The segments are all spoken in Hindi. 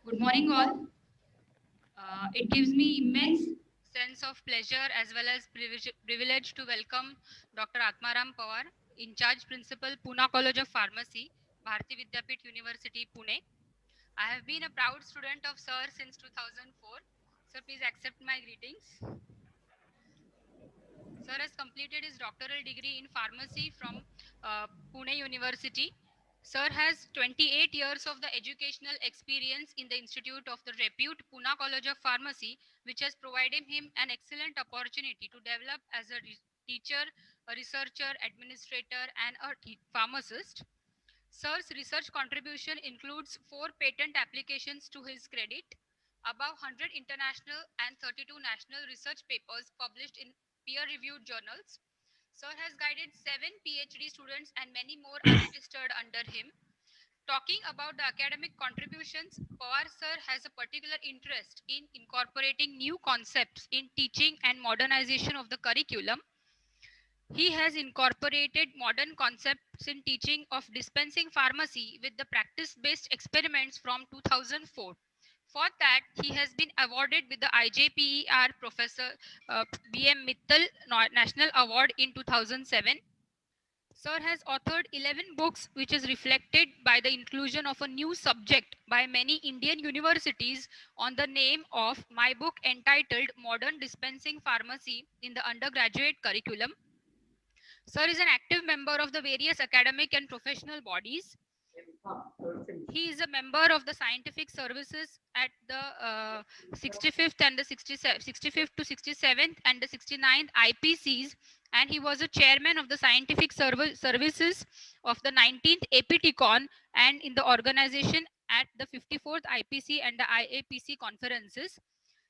Good morning, all. It gives me immense sense of pleasure as well as privilege to welcome Dr. Atmaram Pawar, in charge principal, Pune College of Pharmacy, Bharati Vidyapit University, Pune. I have been a proud student of Sir since 2004. Sir, please accept my greetings. Sir has completed his doctoral degree in pharmacy from Pune University. Sir has 28 years of the educational experience in the Institute of the Repute Pune College of Pharmacy, which has provided him an excellent opportunity to develop as a teacher, a researcher, administrator, and a pharmacist. Sir's research contribution includes 4 patent applications to his credit, above 100 international and 32 national research papers published in peer-reviewed journals. Sir has guided 7 PhD students and many more are registered under him. Talking about the academic contributions, Pawar sir has a particular interest in incorporating new concepts in teaching and modernization of the curriculum. He has incorporated modern concepts in teaching of dispensing pharmacy with the practice-based experiments from 2004. For that, he has been awarded with the IJPER Professor B.M. Mittal National Award in 2007. Sir has authored 11 books, which is reflected by the inclusion of a new subject by many Indian universities on the name of my book entitled Modern Dispensing Pharmacy in the undergraduate curriculum. Sir is an active member of the various academic and professional bodies. He is a member of the scientific services at the 65th and the 65th to 67th and the 69th IPCs, and he was a chairman of the scientific services of the 19th APTCon and in the organization at the 54th IPC and the IAPC conferences.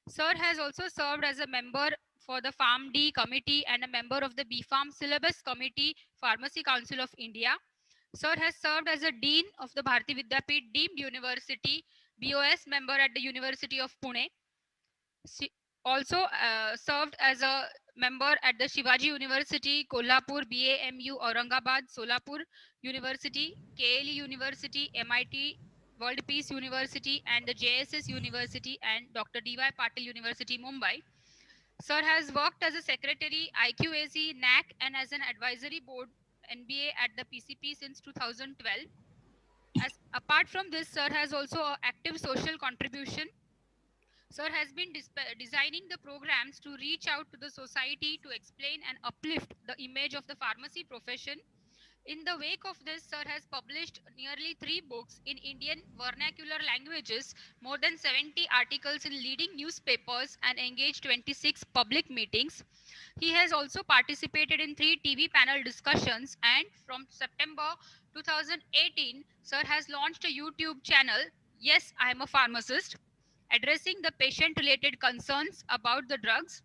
Sir has also served as a member for the PharmD committee and a member of the BPharm syllabus committee, Pharmacy Council of India. Sir has served as a dean of the Bharati Vidyapit deemed university, BOS member at the University of Pune. She also served as a member at the Shivaji University, Kolhapur, BAMU, Aurangabad, Solapur University, KLE University, MIT, World Peace University, and the JSS University and Dr. D.Y. Patil University, Mumbai. Sir has worked as a secretary, IQAC, NAC, and as an advisory board NBA at the PCP since 2012. As apart from this, Sir has also a active social contribution. Sir has been designing the programs to reach out to the society to explain and uplift the image of the pharmacy profession. In the wake of this, Sir has published nearly 3 books in Indian vernacular languages, more than 70 articles in leading newspapers, and engaged 26 public meetings. He has also participated in 3 TV panel discussions, and from September 2018, Sir has launched a YouTube channel, Yes, I am a Pharmacist, addressing the patient related concerns about the drugs.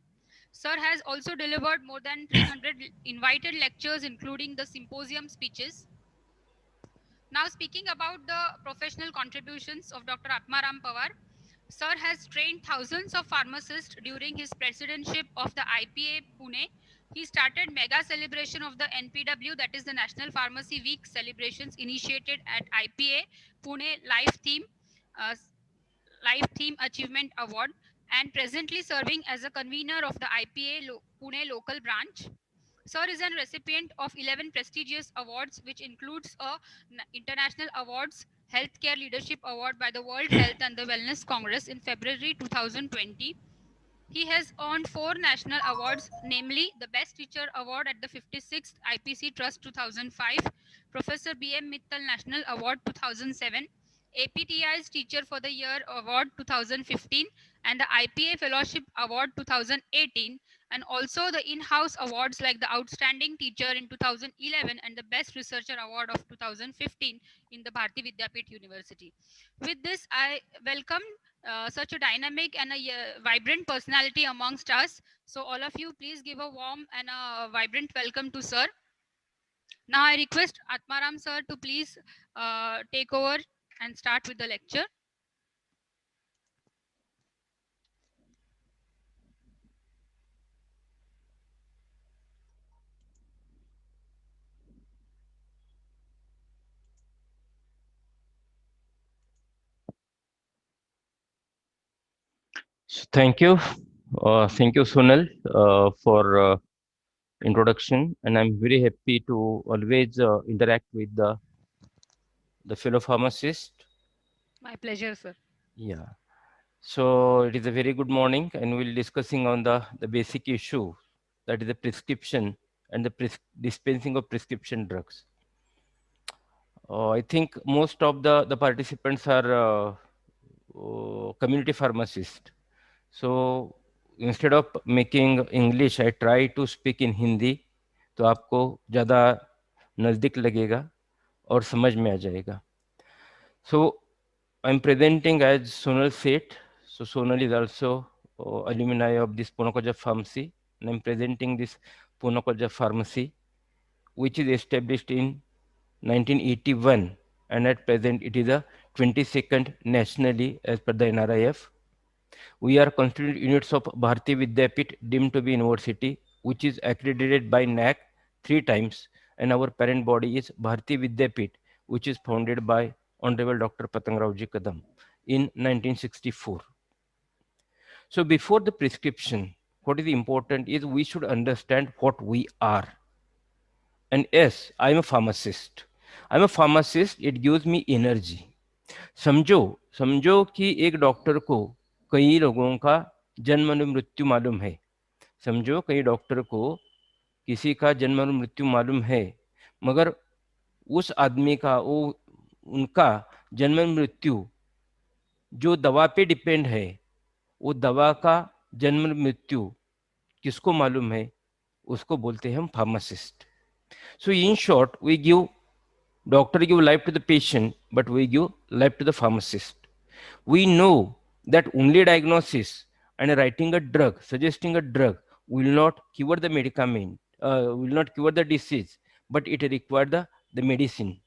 Sir has also delivered more than 300 invited lectures, including the symposium speeches. Now, speaking about the professional contributions of Dr. Atmaram Pawar, Sir has trained thousands of pharmacists during his presidency of the IPA Pune. He started mega celebration of the NPW, that is the National Pharmacy Week celebrations, initiated at IPA Pune uh, Life Theme Achievement Award, and presently serving as a convener of the IPA Pune local branch. Sir is a recipient of 11 prestigious awards, which includes a international awards Healthcare Leadership Award by the World Health and the Wellness Congress in February 2020. He has earned 4 national awards, namely the Best Teacher Award at the 56th IPC Trust 2005, Professor B.M. Mittal National Award 2007, APTI's Teacher for the Year Award 2015, and the IPA Fellowship Award 2018, and also the in-house awards like the Outstanding Teacher in 2011 and the Best Researcher Award of 2015 in the Bharati Vidyapit University. With this, I welcome such a dynamic and a vibrant personality amongst us. So all of you, please give a warm and a vibrant welcome to Sir. Now I request Atmaram Sir to please take over and start with the lecture. Thank you, Sunil, for introduction, and I'm very happy to always interact with the fellow pharmacist. My pleasure, sir. Yeah. So it is a very good morning, and we'll discussing on the basic issue, that is the prescription and the dispensing of prescription drugs. I think most of the participants are community pharmacists. So instead of making English, I try to speak in Hindi, तो आपको ज़्यादा नज़दीक लगेगा और समझ में आ जाएगा. So I'm presenting as Sonal Seth. So Sonal is also alumni of this Pune Pharmacy, and I'm presenting this Pune Pharmacy, which is established in 1981, and at present it is the 22nd nationally as per the NRIF. We are constituent units of Bharati Vidyapit deemed to be university, which is accredited by NAC 3 times, and our parent body is Bharati Vidyapit, which is founded by Honorable Dr. Patangrao Kadam in 1964. So before the prescription, what is important is we should understand what we are. And yes, I am a pharmacist. I'm a pharmacist, it gives me energy. समझो समझो कि एक डॉक्टर को कई लोगों का जन्म और मृत्यु मालूम है. समझो कई डॉक्टर को किसी का जन्म और मृत्यु मालूम है, मगर उस आदमी का वो उनका जन्म और मृत्यु जो दवा पे डिपेंड है, वो दवा का जन्म और मृत्यु किसको मालूम है, उसको बोलते हैं हम pharmacist. So in short we give doctor give life to the patient, but we give life to the pharmacist. We know that only diagnosis and writing a drug, suggesting a drug, will not cure the medicament, will not cure the disease, but it requires the medicine.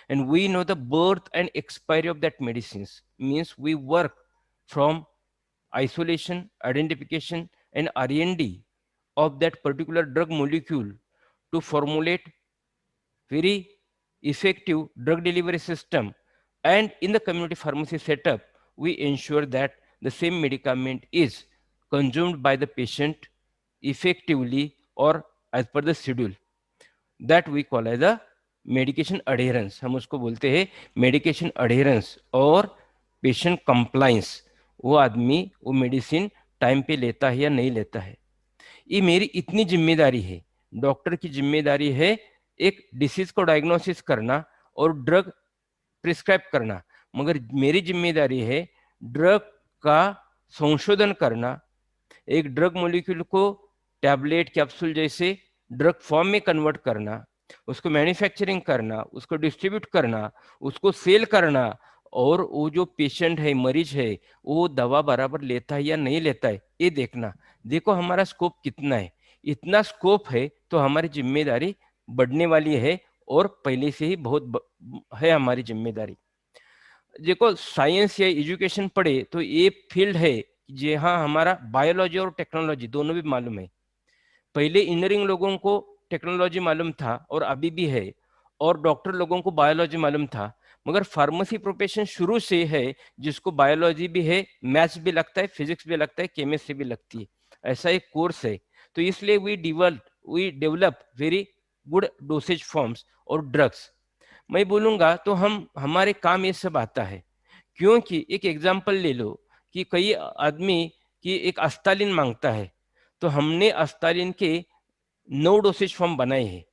And we know the birth and expiry of that medicines. Means we work from isolation, identification, and R&D of that particular drug molecule to formulate very effective drug delivery system. And in the community pharmacy setup, we ensure that the same medicament is consumed by the patient effectively or as per the schedule. That we call as the medication adherence. हम उसको बोलते हैं medication adherence और patient compliance. वो आदमी वो मेडिसिन टाइम पे लेता है या नहीं लेता है. ये मेरी इतनी जिम्मेदारी है. डॉक्टर की जिम्मेदारी है एक डिसीज को डायग्नोसिस करना और ड्रग प्रिस्क्राइब करना, मगर मेरी जिम्मेदारी है ड्रग का संशोधन करना, एक ड्रग मॉलिक्यूल को टैबलेट कैप्सूल जैसे ड्रग फॉर्म में कन्वर्ट करना, उसको मैन्युफैक्चरिंग करना, उसको डिस्ट्रीब्यूट करना, उसको सेल करना, और वो जो पेशेंट है, मरीज है, वो दवा बराबर लेता है या नहीं लेता है, ये देखना. देखो हमारा स्कोप कितना है. इतना स्कोप है तो हमारी जिम्मेदारी बढ़ने वाली है, और पहले से ही बहुत है हमारी जिम्मेदारी. देखो साइंस या एजुकेशन पढ़े तो ये फील्ड है जी हाँ, हमारा बायोलॉजी और टेक्नोलॉजी दोनों भी मालूम है. पहले इंजीनियरिंग लोगों को टेक्नोलॉजी मालूम था और अभी भी है, और डॉक्टर लोगों को बायोलॉजी मालूम था, मगर फार्मेसी प्रोफेशन शुरू से है जिसको बायोलॉजी भी है, मैथ्स भी लगता है, फिजिक्स भी लगता है, केमिस्ट्री भी लगती है. ऐसा एक कोर्स है. तो इसलिए we develop very good dosage forms और ड्रग्स. मैं बोलूँगा तो हम हमारे काम ये सब आता है, क्योंकि एक एग्जाम्पल ले लो कि कई आदमी की एक अस्तालिन मांगता है, तो हमने अस्तालिन के 9 डोसेज फॉर्म बनाए हैं.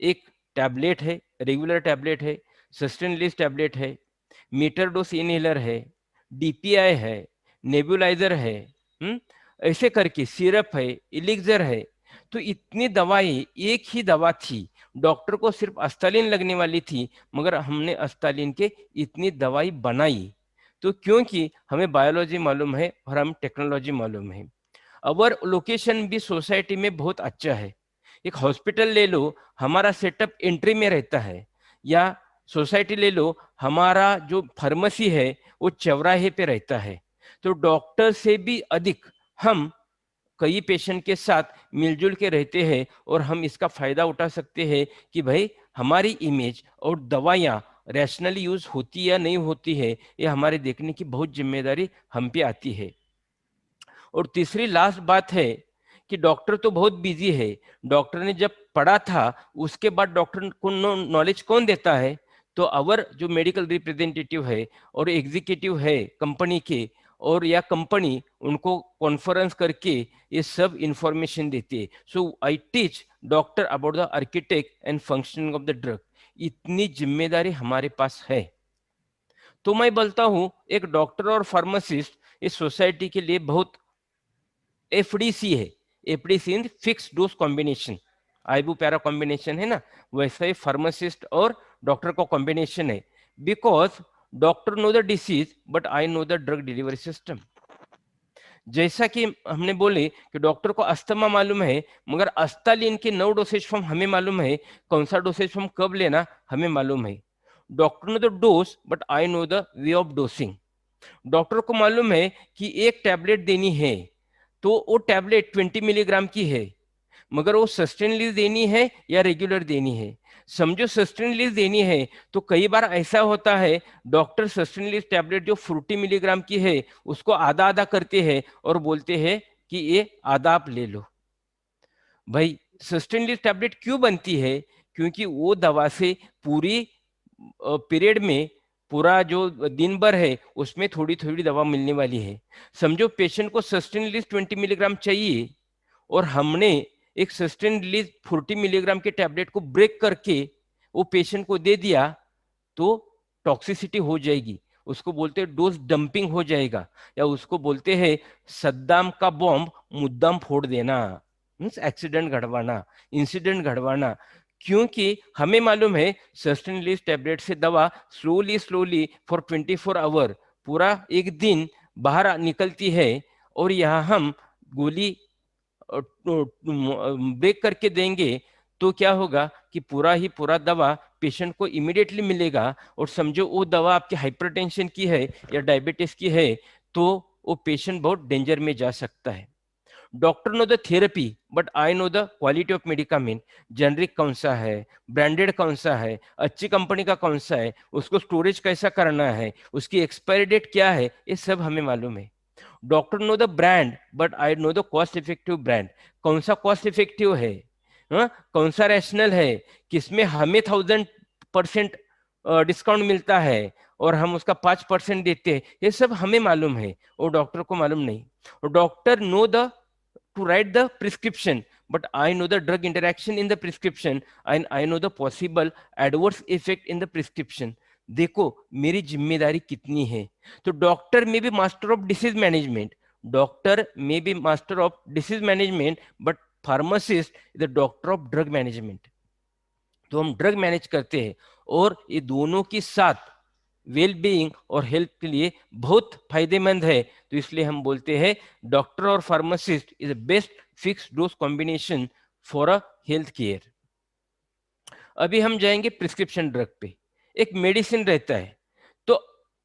एक टैबलेट है, रेगुलर टैबलेट है, सस्टेन रिलीज टैबलेट है, मीटर डोज इनहेलर है, डीपीआई है, नेबुलाइजर है, ऐसे करके सिरप है, इलिक्जर है. तो इतनी दवाएं, एक ही दवा थी, डॉक्टर को सिर्फ अस्तालिन लगने वाली थी, मगर हमने अस्तालिन के इतनी दवाई बनाई. तो क्योंकि हमें बायोलॉजी मालूम है और हम टेक्नोलॉजी मालूम है. अवर लोकेशन भी सोसाइटी में बहुत अच्छा है. एक हॉस्पिटल ले लो, हमारा सेटअप एंट्री में रहता है, या सोसाइटी ले लो, हमारा जो फार्मेसी है वो चौराहे पे रहता है. तो डॉक्टर से भी अधिक हम कई पेशेंट के साथ मिलजुल के रहते हैं, और हम इसका फायदा उठा सकते हैं कि भाई हमारी इमेज और दवाइयाँ रैशनली यूज होती या नहीं होती है, ये हमारे देखने की बहुत जिम्मेदारी हम पे आती है. और तीसरी लास्ट बात है कि डॉक्टर तो बहुत बिजी है, डॉक्टर ने जब पढ़ा था उसके बाद डॉक्टर को नॉलेज कौन देता है? तो अवर जो मेडिकल रिप्रेजेंटेटिव है और एग्जीक्यूटिव है कंपनी के, और या कंपनी उनको कॉन्फ्रेंस करके ये सब इंफॉर्मेशन देती है। So I teach doctor about the architect and functioning of the drug. इतनी जिम्मेदारी हमारे पास है। तो मैं बोलता हूं एक डॉक्टर और फार्मासिस्ट इस सोसाइटी के लिए बहुत एफडीसी है। FDC in fix dose combination, ibu para combination है ना, वैसा ही फार्मासिस्ट और डॉक्टर का कॉम्बिनेशन है। Because doctor know the disease but I know the drug delivery system. जैसा कि हमने बोले कि डॉक्टर को अस्थमा मालूम है, मगर अस्तालिन के 9 डोसेज फॉर्म हमें मालूम है, कौन सा डोसेज फॉर्म कब लेना हमें मालूम है। Doctor know the dose but I know the way of dosing. Doctor को मालूम है कि एक टैबलेट देनी है तो वो टैबलेट 20 मिलीग्राम की है, मगर वो सस्टेनली देनी है या रेगुलर देनी है। समझो सस्टेनली देनी है तो कई बार ऐसा होता है डॉक्टर सस्टेनली टैबलेट जो 40 मिलीग्राम की है उसको आधा आधा करते हैं और बोलते हैं कि ये आधा आप ले लो। भाई सस्टेनली टैबलेट क्यों बनती है? क्योंकि वो दवा से पूरी पीरियड में, पूरा जो दिन भर है उसमें थोड़ी थोड़ी दवा मिलने वाली है। समझो पेशेंट को सस्टेन रिलीज 20 मिलीग्राम चाहिए और हमने एक सस्टेन रिलीज 40 मिलीग्राम के टैबलेट को ब्रेक करके वो पेशेंट को दे दिया तो टॉक्सिसिटी हो जाएगी, उसको बोलते हैं डोज डंपिंग हो जाएगा, या उसको बोलते हैं सद्दाम का बॉम्ब मुद्दाम फोड़ देना, मीन्स एक्सीडेंट घड़वाना, इंसिडेंट घड़वाना। क्योंकि हमें मालूम है सस्टेन रिलीज टैबलेट से दवा स्लोली स्लोली फॉर 24 आवर, पूरा एक दिन बाहर निकलती है, और यहाँ हम गोली ब्रेक करके देंगे तो क्या होगा कि पूरा ही पूरा दवा पेशेंट को इमीडिएटली मिलेगा। और समझो वो दवा आपके हाइपरटेंशन की है या डायबिटीज की है तो वो पेशेंट बहुत डेंजर में जा सकता है। Doctor know the therapy but I know the quality of medicament. Generic कौन सा है, ब्रांडेड कौन सा है, अच्छी कंपनी का कौन सा है, उसको स्टोरेज कैसा करना है, उसकी एक्सपायरी डेट क्या है, ये सब हमें मालूम है। Doctor know the brand but I know the cost effective brand. कौन सा कॉस्ट इफेक्टिव है, हाँ? कौन सा रैशनल है, किसमें हमें 1000% डिस्काउंट मिलता है और हम उसका 5% देते हैं, ये सब हमें मालूम है और डॉक्टर को मालूम नहीं। और doctor know the to write the prescription but I know the drug interaction in the prescription and I know the possible adverse effect in the prescription। देखो मेरी जिम्मेदारी कितनी है। तो डॉक्टर में भी master of disease management, doctor में भी master of disease management, but pharmacist is the doctor of drug management. तो हम ड्रग मैनेज करते हैं और ये दोनों के साथ वेल बीइंग और हेल्थ के लिए बहुत फायदेमंद है। तो इसलिए हम बोलते हैं डॉक्टर और pharmacist is best fix dose combination for a health care. अभी हम जाएंगे प्रिस्क्रिप्शन ड्रग पे। एक मेडिसिन रहता है तो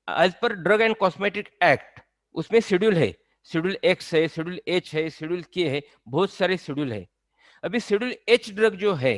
as per drug and cosmetic act उसमें शेड्यूल है, शेड्यूल एक्स है, शेड्यूल एच है, शेड्यूल के है, बहुत सारे शेड्यूल है। अभी शेड्यूल एच ड्रग जो है,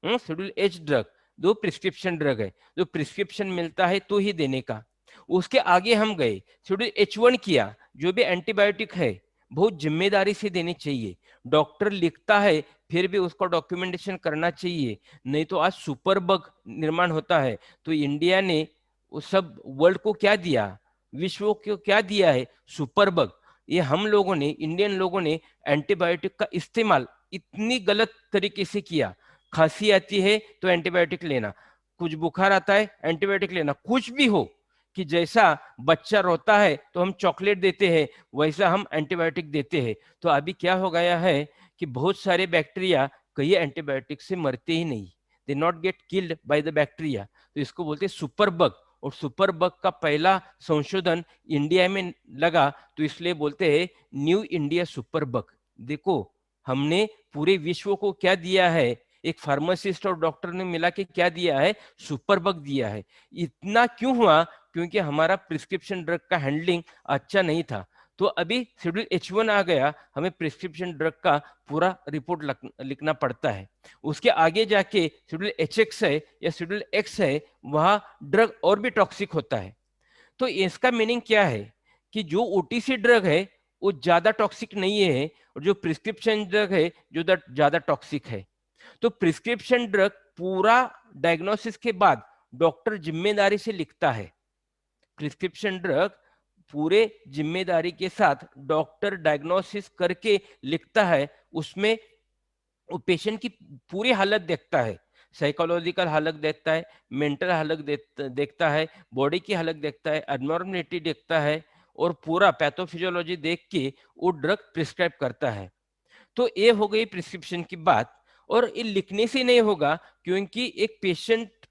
शेड्यूल एच ड्रग जो प्रिस्क्रिप्शन ड्रग है, जो प्रिस्क्रिप्शन मिलता है तो ही देने का। उसके आगे हम गए शेड्यूल H1 किया, जो भी एंटीबायोटिक है बहुत जिम्मेदारी से देनी चाहिए। डॉक्टर लिखता है फिर भी उसको डॉक्यूमेंटेशन करना चाहिए, नहीं तो आज सुपर बग निर्माण होता है। तो इंडिया ने वो सब वर्ल्ड को क्या दिया, विश्व को क्या दिया है, सुपर बग। ये हम लोगों ने, इंडियन लोगों ने एंटीबायोटिक का इस्तेमाल इतनी गलत तरीके से किया। खांसी आती है तो एंटीबायोटिक लेना, कुछ बुखार आता है एंटीबायोटिक लेना, कुछ भी हो, कि जैसा बच्चा रोता है तो हम चॉकलेट देते हैं वैसा हम एंटीबायोटिक देते हैं। तो अभी क्या हो गया है कि बहुत सारे बैक्टीरिया कई एंटीबायोटिक से मरते ही नहीं, they not get killed by the bacteria. तो इसको बोलते हैं सुपर बग। और सुपर बग का पहला संशोधन इंडिया में लगा तो इसलिए बोलते हैं न्यू इंडिया सुपर बग। देखो हमने पूरे विश्व को क्या दिया है, एक फार्मासिस्ट और डॉक्टर ने मिला के क्या दिया है, सुपर बग दिया है। इतना क्यों हुआ? क्योंकि हमारा प्रिस्क्रिप्शन ड्रग का हैंडलिंग अच्छा नहीं था। तो अभी शेड्यूल H1 आ गया, हमें प्रिस्क्रिप्शन ड्रग का पूरा रिपोर्ट लिखना पड़ता है। उसके आगे जाके शेड्यूल HX है या शेड्यूल X है, वहां ड्रग और भी टॉक्सिक होता है। तो इसका मीनिंग क्या है कि जो OTC ड्रग है वो ज्यादा टॉक्सिक नहीं है, और जो प्रिस्क्रिप्शन ड्रग है जो ज्यादा टॉक्सिक है। तो प्रिस्क्रिप्शन ड्रग पूरा डायग्नोसिस के बाद डॉक्टर जिम्मेदारी से लिखता है। प्रिस्क्रिप्शन ड्रग पूरे जिम्मेदारी के साथ डॉक्टर डायग्नोसिस करके लिखता है। उसमें वो पेशेंट की पूरी हालत देखता है, साइकोलॉजिकल हालत देखता है, मेंटल हालत देखता है, बॉडी की हालत देखता है, एबनॉर्मलिटी देखता है, और पूरा पैथोफिजियोलॉजी देख के वो ड्रग प्रिस्क्राइब करता है। तो ये हो गई प्रिस्क्रिप्शन की बात। और ये लिखने से नहीं होगा, क्योंकि एक पेशेंट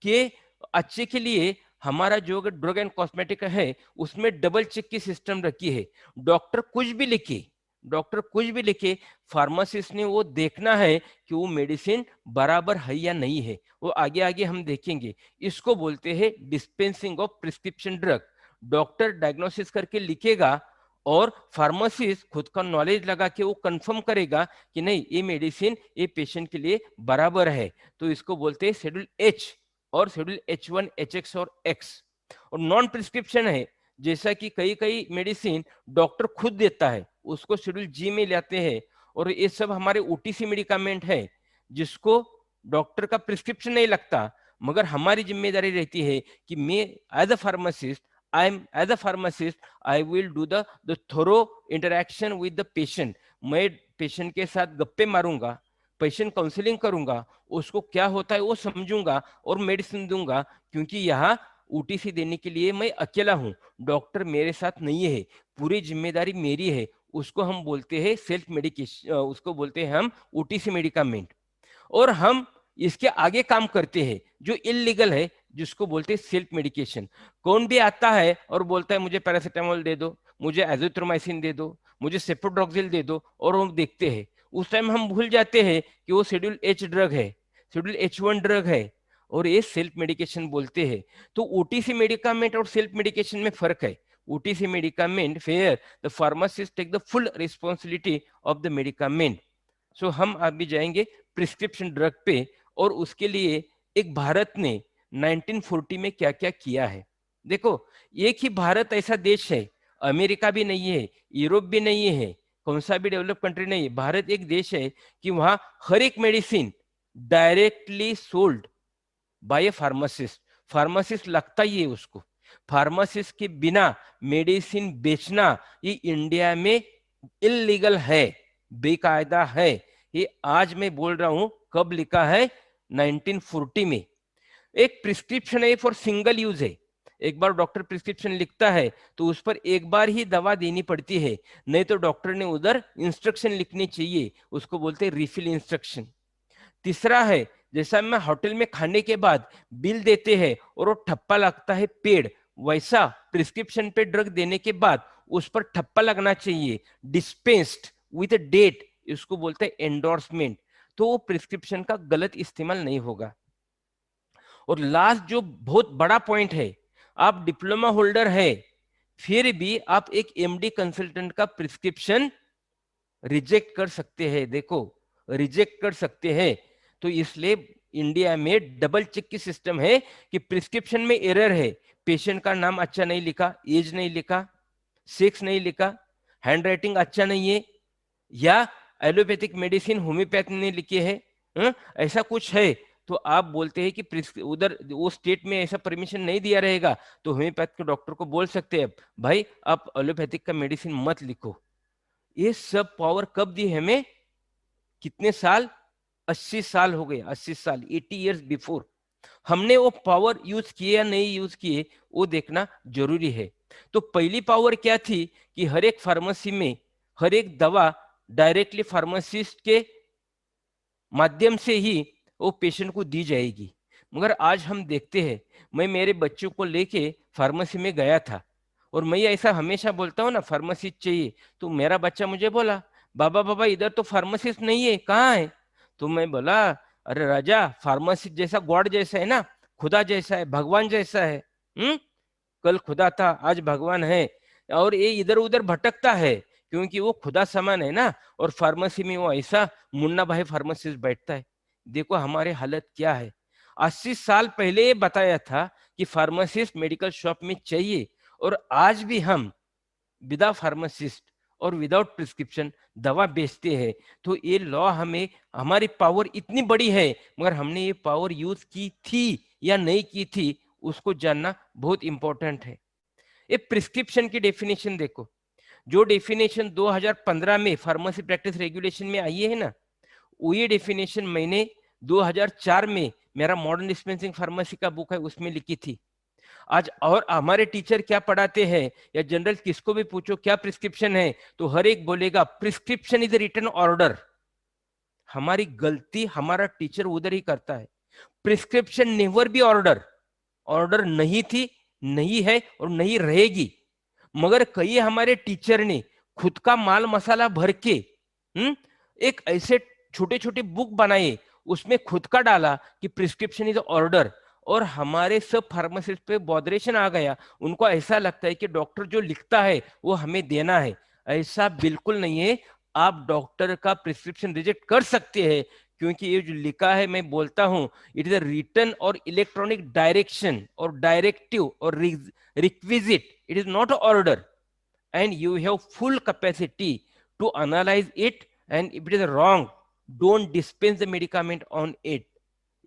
के अच्छे के लिए हमारा जो ड्रग एंड कॉस्मेटिक है उसमें डबल चेक की सिस्टम रखी है। डॉक्टर कुछ भी लिखे, डॉक्टर कुछ भी लिखे, फार्मासिस्ट ने वो देखना है कि वो मेडिसिन बराबर है या नहीं है। वो आगे आगे हम देखेंगे। इसको बोलते हैं dispensing of prescription drug. Doctor diagnosis करके लिखेगा और फार्मासिस्ट खुद का नॉलेज लगा के वो कंफर्म करेगा कि नहीं, ये मेडिसिन ये पेशेंट के लिए बराबर है। तो इसको बोलते हैं शेड्यूल एच और शेड्यूल H1, HX और X। और नॉन प्रिस्क्रिप्शन है, जैसा कि कई कई मेडिसिन डॉक्टर खुद देता है, उसको शेड्यूल जी में लाते हैं। और ये सब हमारे ओटीसी मेडिकामेंट है जिसको डॉक्टर का प्रिस्क्रिप्शन नहीं लगता, मगर हमारी जिम्मेदारी रहती है कि मैं as a pharmacist, as a pharmacist I will do the thorough interaction with the patient. मैं पेशेंट के साथ गप्पे मारूंगा, पेशेंट काउंसलिंग करूंगा, उसको क्या होता है वो समझूंगा और मेडिसिन दूंगा। क्योंकि यहाँ ओटीसी देने के लिए मैं अकेला हूँ, डॉक्टर मेरे साथ नहीं है, पूरी जिम्मेदारी मेरी है। उसको हम बोलते हैं सेल्फ मेडिकेशन, उसको बोलते हैं हम ओटीसी मेडिकामेंट। और हम इसके आगे काम करते हैं जो इलीगल है, जिसको बोलते हैं सेल्फ मेडिकेशन। कौन भी आता है और बोलता है मुझे पैरासीटामोल दे दो, मुझे एजिथ्रोमाइसिन दे दो, मुझे सेप्रोड्रोक्सिल दे दो, और हम देखते हैं। उस टाइम हम भूल जाते हैं कि वो शेड्यूल एच ड्रग है, शेड्यूल H1 ड्रग है, और ये सेल्फ मेडिकेशन बोलते हैं। तो ओटीसी मेडिकामेंट और सेल्फ मेडिकेशन में फर्क है। OTC medicament fair the pharmacist take the full responsibility of the medicament. So हम अभी जाएंगे प्रिस्क्रिप्शन ड्रग पे, और उसके लिए एक भारत ने 1940 में क्या क्या किया है। देखो, एक ही भारत ऐसा देश है, अमेरिका भी नहीं है, यूरोप भी नहीं है, कौन सा भी डेवलप कंट्री नहीं है, भारत एक देश है कि वहां हर एक medicine directly sold by A pharmacist. Pharmacist लगता ही है उसको। फार्मासिस्ट के बिना मेडिसिन बेचना ये इंडिया में इलीगल है, बेकायदा है। ये आज मैं बोल रहा हूं, कब लिखा है? 1940 में। एक प्रिस्क्रिप्शन है फॉर सिंगल यूज है। एक बार डॉक्टर प्रिस्क्रिप्शन लिखता है तो उस पर एक बार ही दवा देनी पड़ती है, नहीं तो डॉक्टर ने उधर इंस्ट्रक्शन लिखनी चाहिए, उसको बोलते हैं रिफिल इंस्ट्रक्शन। तीसरा है, जैसा मैं होटल में खाने के बाद बिल देते हैं और वो ठप्पा लगता है पेड, वैसा प्रिस्क्रिप्शन पे ड्रग देने के बाद उस पर ठप्पा लगना चाहिए, डिस्पेंस्ड विथ डेट, इसको बोलते हैं एंडोर्समेंट। तो वो प्रिस्क्रिप्शन का गलत इस्तेमाल नहीं होगा। और लास्ट जो बहुत बड़ा पॉइंट है, आप डिप्लोमा होल्डर है फिर भी आप एक एमडी कंसल्टेंट का प्रिस्क्रिप्शन रिजेक्ट कर सकते हैं। देखो, रिजेक्ट कर सकते हैं। तो इसलिए इंडिया में डबल चेक की सिस्टम है कि प्रिस्क्रिप्शन में एरर है, पेशेंट का नाम अच्छा नहीं लिखा, एज नहीं लिखा, सेक्स नहीं लिखा, हैंड राइटिंग अच्छा नहीं है, या एलोपैथिक मेडिसिन होम्योपैथ ने लिखी है, ऐसा कुछ है, तो आप बोलते हैं कि उधर वो स्टेट में ऐसा परमिशन नहीं दिया रहेगा, तो होम्योपैथ के डॉक्टर को बोल सकते हैं भाई आप एलोपैथिक का मेडिसिन मत लिखो। ये सब पावर कब दी हमें? कितने साल? 80 साल हो गए, 80 साल, 80 इयर्स बिफोर। हमने वो पावर यूज किए या नहीं यूज किए वो देखना जरूरी है। तो पहली पावर क्या थी कि हर एक फार्मेसी में हर एक दवा डायरेक्टली फार्मासिस्ट के माध्यम से ही वो पेशेंट को दी जाएगी। मगर आज हम देखते हैं, मैं मेरे बच्चों को लेके फार्मेसी में गया था, और मैं ऐसा हमेशा बोलता हूँ ना फार्मासिस्ट चाहिए, तो मेरा बच्चा मुझे बोला बाबा बाबा इधर तो फार्मासिस्ट नहीं है, कहाँ है? तो मैं बोला अरे राजा, फार्मासिस्ट जैसा गॉड जैसा है ना, खुदा जैसा है, भगवान जैसा है। हम्म, कल खुदा था, आज भगवान है, और ये इधर उधर भटकता है क्योंकि वो खुदा समान है ना, और फार्मेसी में वो ऐसा मुन्ना भाई फार्मासिस्ट बैठता है। देखो हमारे हालत क्या है। 80 साल पहले ये बताया था कि फार्मासिस्ट मेडिकल शॉप में चाहिए, और आज भी हम विदा फार्मासिस्ट और विदाउट प्रिस्क्रिप्शन दवा बेचते हैं, तो ये लॉ हमें, हमारी पावर इतनी बड़ी है मगर हमने ये पावर यूज की थी या नहीं की थी, उसको जानना बहुत इंपॉर्टेंट है। ये प्रिस्क्रिप्शन की डेफिनेशन देखो, जो डेफिनेशन 2015 में फार्मेसी प्रैक्टिस रेगुलेशन में आई है ना, वो ये डेफिनेशन मैंने 2004 में मेरा मॉडर्न डिस्पेंसिंग फार्मेसी का बुक है उसमें लिखी थी। आज और हमारे टीचर क्या पढ़ाते हैं या जनरल किसको भी पूछो क्या प्रिस्क्रिप्शन है, तो हर एक बोलेगा प्रिस्क्रिप्शन इज रिटन ऑर्डर। हमारी गलती हमारा टीचर उधर ही करता है। Prescription never be order, order नहीं थी, नहीं है और नहीं रहेगी। मगर कई हमारे टीचर ने खुद का माल मसाला भर के एक ऐसे छोटे छोटे बुक बनाए, उसमें खुद का डाला कि प्रिस्क्रिप्शन इज ऑर्डर, और हमारे सब फार्मासिस्ट पे बॉदरेशन आ गया। उनको ऐसा लगता है कि डॉक्टर जो लिखता है वो हमें देना है। ऐसा बिल्कुल नहीं है। आप डॉक्टर का प्रिस्क्रिप्शन रिजेक्ट कर सकते हैं, क्योंकि ये जो लिखा है, मैं बोलता हूं, इट इज अ रिटन और इलेक्ट्रॉनिक डायरेक्शन और डायरेक्टिव और requisite, it is not order, and you have full capacity to analyze it, and if it is wrong, don't dispense the medicament on it।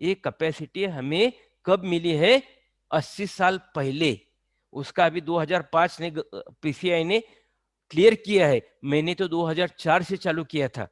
ये कैपेसिटी हमें कब मिली है? 80 साल पहले। उसका अभी 2005 ने पीसीआई ने क्लियर किया है। मैंने तो 2004 से चालू किया था।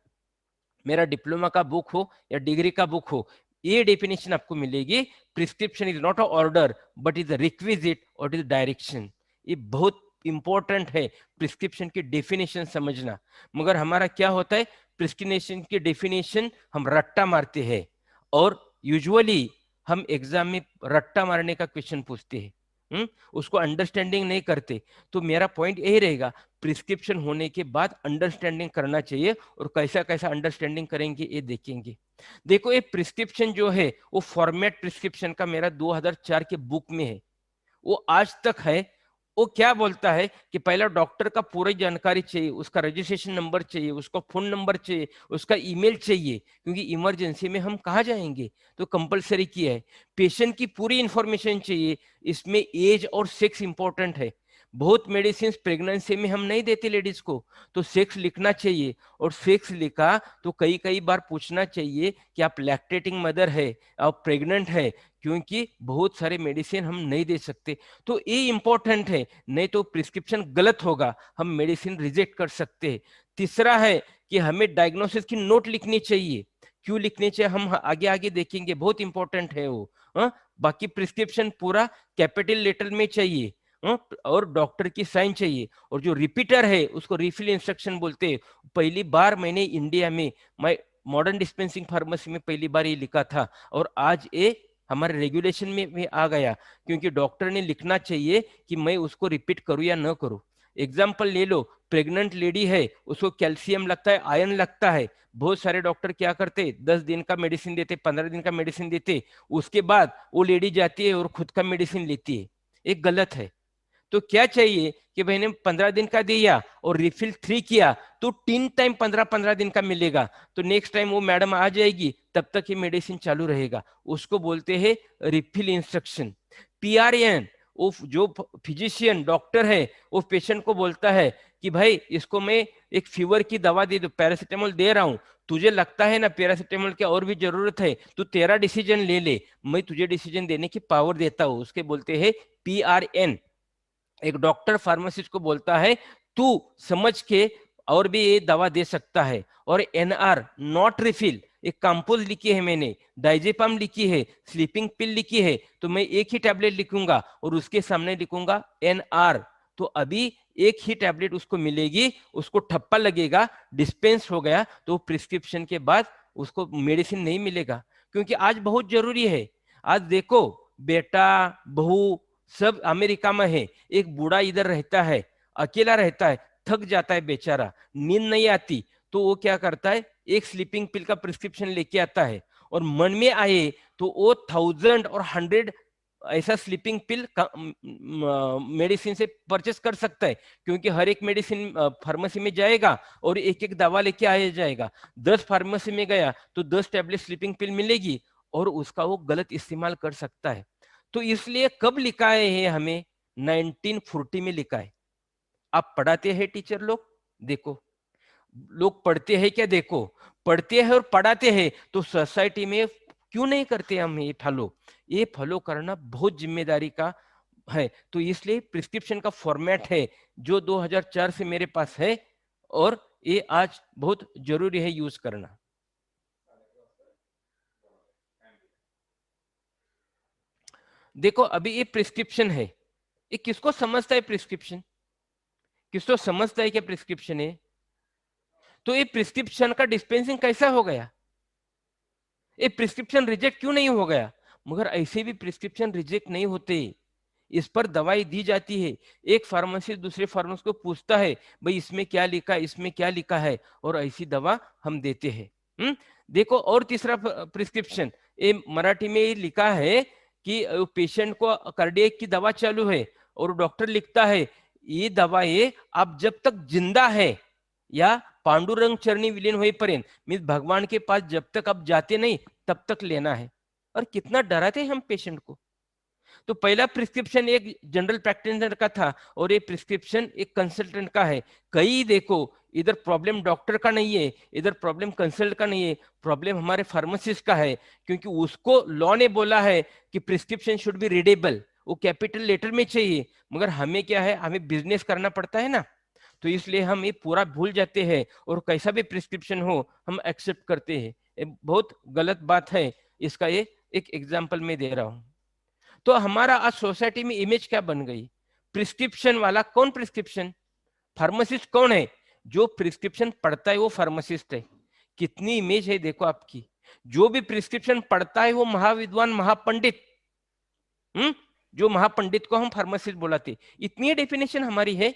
मेरा डिप्लोमा का बुक हो या डिग्री का बुक हो, ये डेफिनेशन आपको मिलेगी, prescription is not a order but is a requisite और इज डायरेक्शन। ये बहुत इंपॉर्टेंट है प्रिस्क्रिप्शन की डेफिनेशन समझना। मगर हमारा क्या होता है, प्रिस्क्रिप्शन की डेफिनेशन हम रट्टा मारते हैं, और यूजुअली हम एग्जाम में रट्टा मारने का क्वेश्चन पूछते हैं, उसको अंडरस्टैंडिंग नहीं करते। तो मेरा पॉइंट यही रहेगा, प्रिस्क्रिप्शन होने के बाद अंडरस्टैंडिंग करना चाहिए, और कैसा कैसा अंडरस्टैंडिंग करेंगे ये देखेंगे। देखो, ये प्रिस्क्रिप्शन जो है वो फॉर्मेट प्रिस्क्रिप्शन का मेरा 2004 के बुक में है, वो आज तक है। वो क्या बोलता है कि पहला डॉक्टर का पूरी जानकारी चाहिए, उसका रजिस्ट्रेशन नंबर चाहिए, उसका फोन नंबर चाहिए, उसका ईमेल चाहिए, क्योंकि इमरजेंसी में हम कहाँ जाएंगे, तो कंपलसरी किया है। पेशेंट की पूरी इंफॉर्मेशन चाहिए, इसमें एज और सेक्स इंपॉर्टेंट है। बहुत मेडिसिन प्रेगनेंसी में हम नहीं देते लेडीज को, तो सेक्स लिखना चाहिए, और सेक्स लिखा तो कई कई बार पूछना चाहिए कि आप लैक्टेटिंग मदर है, आप प्रेग्नेंट है, क्योंकि बहुत सारे मेडिसिन हम नहीं दे सकते। तो ये इंपॉर्टेंट है, नहीं तो प्रिस्क्रिप्शन गलत होगा, हम मेडिसिन रिजेक्ट कर सकते हैं। तीसरा है कि हमें डायग्नोसिस की नोट लिखनी चाहिए। क्यों लिखनी चाहिए हम आगे आगे देखेंगे, बहुत इंपॉर्टेंट है वो। बाकी प्रिस्क्रिप्शन पूरा कैपिटल लेटर में चाहिए, और डॉक्टर की साइन चाहिए, और जो रिपीटर है उसको रिफिल इंस्ट्रक्शन बोलते हैं। पहली बार मैंने इंडिया में, मैं मॉडर्न डिस्पेंसिंग फार्मेसी में पहली बार ये लिखा था, और आज ये हमारे रेगुलेशन में भी आ गया, क्योंकि डॉक्टर ने लिखना चाहिए कि मैं उसको रिपीट करूं या न करूं। एग्जाम्पल ले लो, प्रेग्नेंट लेडी है, उसको कैल्शियम लगता है, आयरन लगता है। बहुत सारे डॉक्टर क्या करते, 10 दिन का मेडिसिन देते, 15 दिन का मेडिसिन देते, उसके बाद वो लेडी जाती है और खुद का मेडिसिन लेती है। एक गलत है। तो क्या चाहिए कि भाई ने 15 दिन का दिया और रिफिल 3 किया, तो 3 टाइम 15-15 दिन का मिलेगा। तो नेक्स्ट टाइम वो मैडम आ जाएगी, तब तक ये मेडिसिन चालू रहेगा। उसको बोलते हैं रिफिल इंस्ट्रक्शन। पीआरएन, वो जो फिजिशियन डॉक्टर है, वो पेशेंट को बोलता है कि भाई इसको मैं एक फीवर की दवा दे दो, पैरासिटामोल दे रहा हूं, तुझे लगता है ना पैरासिटामोल की और भी जरूरत है, तो तेरा डिसीजन ले ले, मैं तुझे डिसीजन देने की पावर देता हूं। उसके बोलते हैं पीआरएन। एक डॉक्टर फार्मासिस्ट को बोलता है तू समझ के और भी ये दवा दे सकता है। और एनआर, नॉट रिफिल, एक कंपोज लिखी है मैंने, डाइजेपाम लिखी है, स्लीपिंग पिल लिखी है, तो मैं एक ही टैबलेट लिखूंगा और उसके सामने लिखूंगा एनआर। तो अभी एक ही टैबलेट उसको मिलेगी, उसको ठप्पा लगेगा, डिस्पेंस हो गया, तो प्रिस्क्रिप्शन के बाद उसको मेडिसिन नहीं मिलेगा। क्योंकि आज बहुत जरूरी है। आज देखो, बेटा बहू सब अमेरिका में है, एक बूढ़ा इधर रहता है, अकेला रहता है, थक जाता है बेचारा, नींद नहीं आती, तो वो क्या करता है, एक स्लीपिंग पिल का प्रिस्क्रिप्शन लेके आता है, और मन में आए तो वो 1000 और 100 ऐसा स्लीपिंग पिल मेडिसिन से परचेस कर सकता है। क्योंकि हर एक मेडिसिन फार्मेसी में जाएगा और एक एक दवा लेके आया जाएगा। 10 फार्मेसी में गया तो 10 टैबलेट स्लीपिंग पिल मिलेगी, और उसका वो गलत इस्तेमाल कर सकता है। तो इसलिए कब लिखा है हमें, 1940 में लिखा है। आप पढ़ाते हैं टीचर लोग, देखो लोग पढ़ते हैं क्या, देखो पढ़ते हैं और पढ़ाते हैं, तो सोसाइटी में क्यों नहीं करते हम ये फॉलो करना बहुत जिम्मेदारी का है। तो इसलिए प्रिस्क्रिप्शन का फॉर्मेट है जो 2004 से मेरे पास है, और ये आज बहुत जरूरी है यूज करना। देखो अभी ये प्रिस्क्रिप्शन है, ये किसको समझता है प्रिस्क्रिप्शन, किसको समझता है क्या प्रिस्क्रिप्शन है? तो ये प्रिस्क्रिप्शन का डिस्पेंसिंग कैसा हो गया, ये प्रिस्क्रिप्शन रिजेक्ट क्यों नहीं हो गया? मगर ऐसे भी प्रिस्क्रिप्शन रिजेक्ट नहीं होते, इस पर दवाई दी जाती है। एक फार्मेसिस्ट दूसरे फार्मेसिस्ट को पूछता है भाई इसमें क्या लिखा है, इसमें क्या लिखा है, और ऐसी दवा हम देते हैं। देखो और तीसरा प्रिस्क्रिप्शन, ये मराठी में लिखा है कि पेशेंट को कार्डियक की दवा चालू है, और डॉक्टर लिखता है ये दवा ये आप जब तक जिंदा है या पांडुरंग चरणी विलीन होईपर्यंत, मीन्स भगवान के पास जब तक आप जाते नहीं तब तक लेना है। और कितना डराते हैं हम पेशेंट को। तो पहला प्रिस्क्रिप्शन एक जनरल प्रैक्टिशनर का था, और ये प्रिस्क्रिप्शन एक कंसल्टेंट का है। कई देखो इधर प्रॉब्लम डॉक्टर का नहीं है, इधर प्रॉब्लम कंसल्ट का नहीं है, प्रॉब्लम हमारे फार्मासिस्ट का है, क्योंकि उसको लॉ ने बोला है कि प्रिस्क्रिप्शन शुड बी रीडेबल, वो कैपिटल लेटर में चाहिए। मगर हमें क्या है, हमें बिजनेस करना पड़ता है ना, तो इसलिए हम ये पूरा भूल जाते हैं, और कैसा भी प्रिस्क्रिप्शन हो हम एक्सेप्ट करते हैं। ये बहुत गलत बात है। इसका ये एक एग्जाम्पल मैं दे रहा हूं। तो हमारा आज सोसाइटी में इमेज क्या बन गई, प्रिस्क्रिप्शन वाला कौन, प्रिस्क्रिप्शन फार्मासिस्ट कौन है, जो प्रिस्क्रिप्शन पढ़ता है वो फार्मासिस्ट है। कितनी इमेज है देखो आपकी, जो भी प्रिस्क्रिप्शन पढ़ता है वो महाविद्वान महापंडित, जो महापंडित को हम फार्मासिस्ट बुलाते, इतनी डेफिनेशन हमारी है।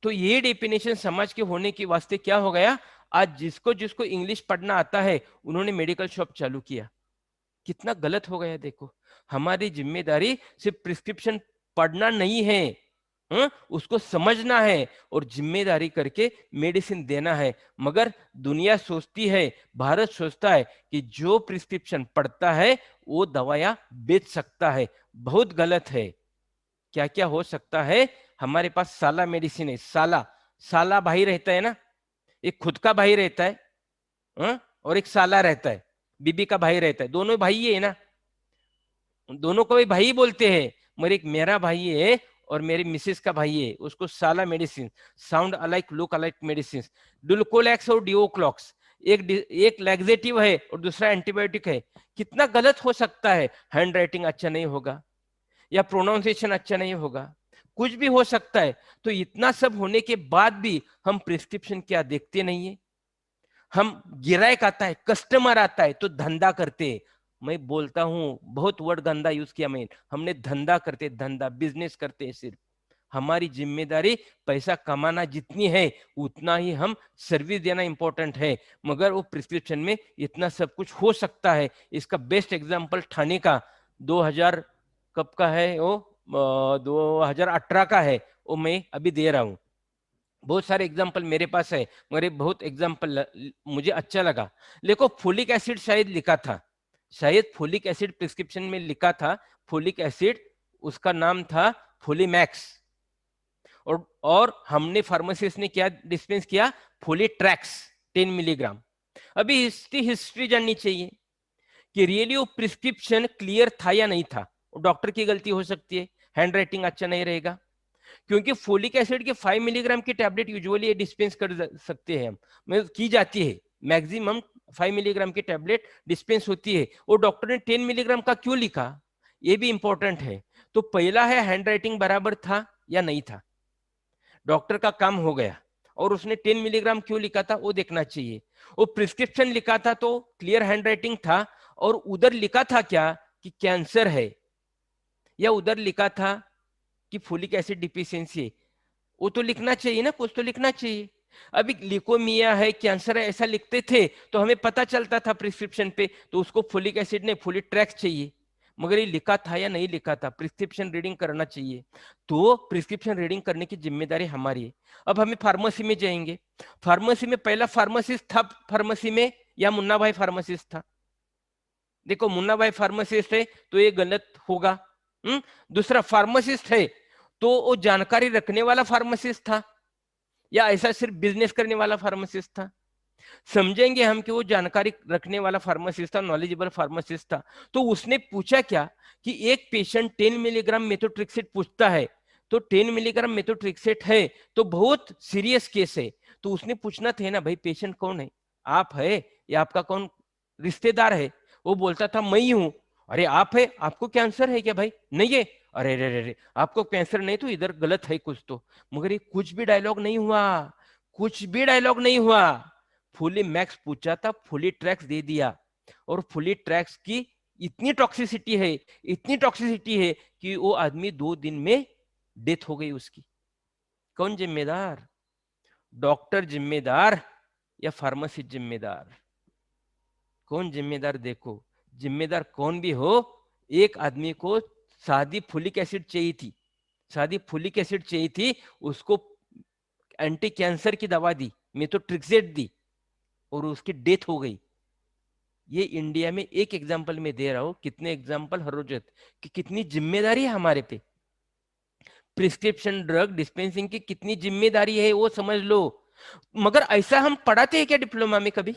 तो ये डेफिनेशन समाज के होने के वास्ते क्या हो गया, आज जिसको जिसको इंग्लिश पढ़ना आता है उन्होंने मेडिकल शॉप चालू किया। कितना गलत हो गया देखो। हमारी जिम्मेदारी सिर्फ प्रिस्क्रिप्शन पढ़ना नहीं है, उसको समझना है और जिम्मेदारी करके मेडिसिन देना है। मगर दुनिया सोचती है, भारत सोचता है कि जो प्रिस्क्रिप्शन पढ़ता है वो दवाइयां बेच सकता है। बहुत गलत है। क्या क्या हो सकता है, हमारे पास साला मेडिसिन है, साला साला भाई रहता है ना, एक खुद का भाई रहता है, और एक साला रहता है, बीबी का भाई रहता है, दोनों भाई है ना, दोनों को भी भाई बोलते हैं। मगर एक मेरा भाई है और मेरी मिसेस का भाई है, उसको साला medicine, sound alike look alike medicine, Dulcolax और डिओक्लॉक्स, एक लैक्सेटिव है और दूसरा एंटीबायोटिक है। कितना गलत हो सकता है, हैंड राइटिंग अच्छा नहीं होगा या प्रोनाउंसिएशन अच्छा नहीं होगा, कुछ भी हो सकता है। तो इतना सब होने के बाद भी हम प्रिस्क्रिप्शन क्या देखते नहीं है। हम गिरायक आता है, कस्टमर आता है तो धंधा करते हैं। मैं बोलता हूं, बहुत वर्ड गंदा यूज किया मैं, हमने धंधा करते, धंधा बिजनेस करते हैं सिर्फ। हमारी जिम्मेदारी पैसा कमाना जितनी है उतना ही हम सर्विस देना इंपॉर्टेंट है। मगर वो प्रिस्क्रिप्शन में इतना सब कुछ हो सकता है। इसका बेस्ट एग्जांपल ठाणे का 2000 कब का है वो, 2018 का है, वो मैं अभी दे रहा हूँ। बहुत सारे एग्जाम्पल मेरे पास है, मगर बहुत एग्जाम्पल मुझे अच्छा लगा। देखो फोलिक एसिड शायद लिखा था, शायद फोलिक एसिड प्रिस्क्रिप्शन में लिखा था, फोलिक एसिड उसका नाम था फोलीमैक्स, और हमने फार्मासिस्ट ने क्या डिस्पेंस किया, फोलीट्रैक्स 10 मिलीग्राम। अभी इसकी हिस्ट्री जाननी चाहिए कि रियली वो प्रिस्क्रिप्शन क्लियर था या नहीं था। डॉक्टर की गलती हो सकती है, हैंड राइटिंग अच्छा नहीं रहेगा, क्योंकि फोलिक एसिड के 5 मिलीग्राम की टैबलेट यूजुअली डिस्पेंस कर सकते हैं हम, मतलब की जाती है, मैक्सिमम 5 मिलीग्राम की टैबलेट डिस्पेंस होती है। वो डॉक्टर ने 10 मिलीग्राम का क्यों लिखा, ये भी इंपॉर्टेंट है। तो पहला है हैंड राइटिंग बराबर था या नहीं था, डॉक्टर का काम हो गया, और उसने 10 मिलीग्राम क्यों लिखा था वो देखना चाहिए। वो प्रिस्क्रिप्शन लिखा था तो क्लियर हैंड राइटिंग था, और उधर लिखा था क्या कि कैंसर है, या उधर लिखा था कि फोलिक एसिड डिफिशियंसी है, वो तो लिखना चाहिए ना, कुछ तो लिखना चाहिए। अभी लिकोमिया है, कैंसर है, ऐसा लिखते थे तो हमें पता चलता था प्रिस्क्रिप्शन पे, तो उसको फोलिक एसिड नहीं फोलिक ट्रैक्स चाहिए। मगर ये लिखा था या नहीं लिखा था, प्रिस्क्रिप्शन रीडिंग करना चाहिए। तो प्रिस्क्रिप्शन रीडिंग करने की जिम्मेदारी हमारी है। अब हमें फार्मेसी में जाएंगे, फार्मेसी में पहला फार्मासिस्ट था फार्मेसी में या मुन्ना भाई फार्मासिस्ट था? देखो मुन्ना भाई फार्मासिस्ट है तो ये गलत होगा। दूसरा फार्मासिस्ट है तो वो जानकारी रखने वाला फार्मासिस्ट था, या ऐसा सिर्फ बिजनेस करने वाला फार्मासिस्ट था? समझेंगे हम कि वो जानकारी रखने वाला फार्मासिस्ट था, नॉलेजेबल फार्मासिस्ट था। तो उसने पूछा क्या कि एक पेशेंट 10 मिलीग्राम मेथोट्रिक्सेट पूछता है, तो 10 मिलीग्राम मेथोट्रिक्सेट है तो बहुत सीरियस केस है, तो उसने पूछना था ना भाई पेशेंट कौन है, आप है या आपका कौन रिश्तेदार है? वो बोलता था मैं ही हूं। अरे आप है, आपको कैंसर है क्या भाई? नहीं है। अरे रे रे रे, आपको कैंसर नहीं तो इधर गलत है कुछ तो। मगर ये कुछ भी डायलॉग नहीं हुआ, कुछ भी डायलॉग नहीं हुआ। फुली मैक्स पूछा था, फुली ट्रैक्स दे दिया। और फुली ट्रैक्स की इतनी टॉक्सिसिटी है, इतनी टॉक्सिसिटी है कि वो आदमी 2 दिन में डेथ हो गई उसकी। कौन जिम्मेदार? डॉक्टर जिम्मेदार या फार्मासिस्ट जिम्मेदार? कौन जिम्मेदार? देखो, जिम्मेदार कौन भी हो, एक आदमी को सादी फुलिक एसिड चाहिए थी, सादी फुलिक एसिड चाहिए थी, उसको एंटी कैंसर की दवा दी, मेथोट्रिक्सेट दी, और उसकी डेथ हो गई। ये इंडिया में एक एग्जांपल में दे रहा हूं, कितने एग्जांपल हर रोज कि कितनी जिम्मेदारी है हमारे पे। प्रिस्क्रिप्शन ड्रग डिस्पेंसिंग की कितनी जिम्मेदारी है वो समझ लो। मगर ऐसा हम पढ़ाते हैं क्या डिप्लोमा में कभी?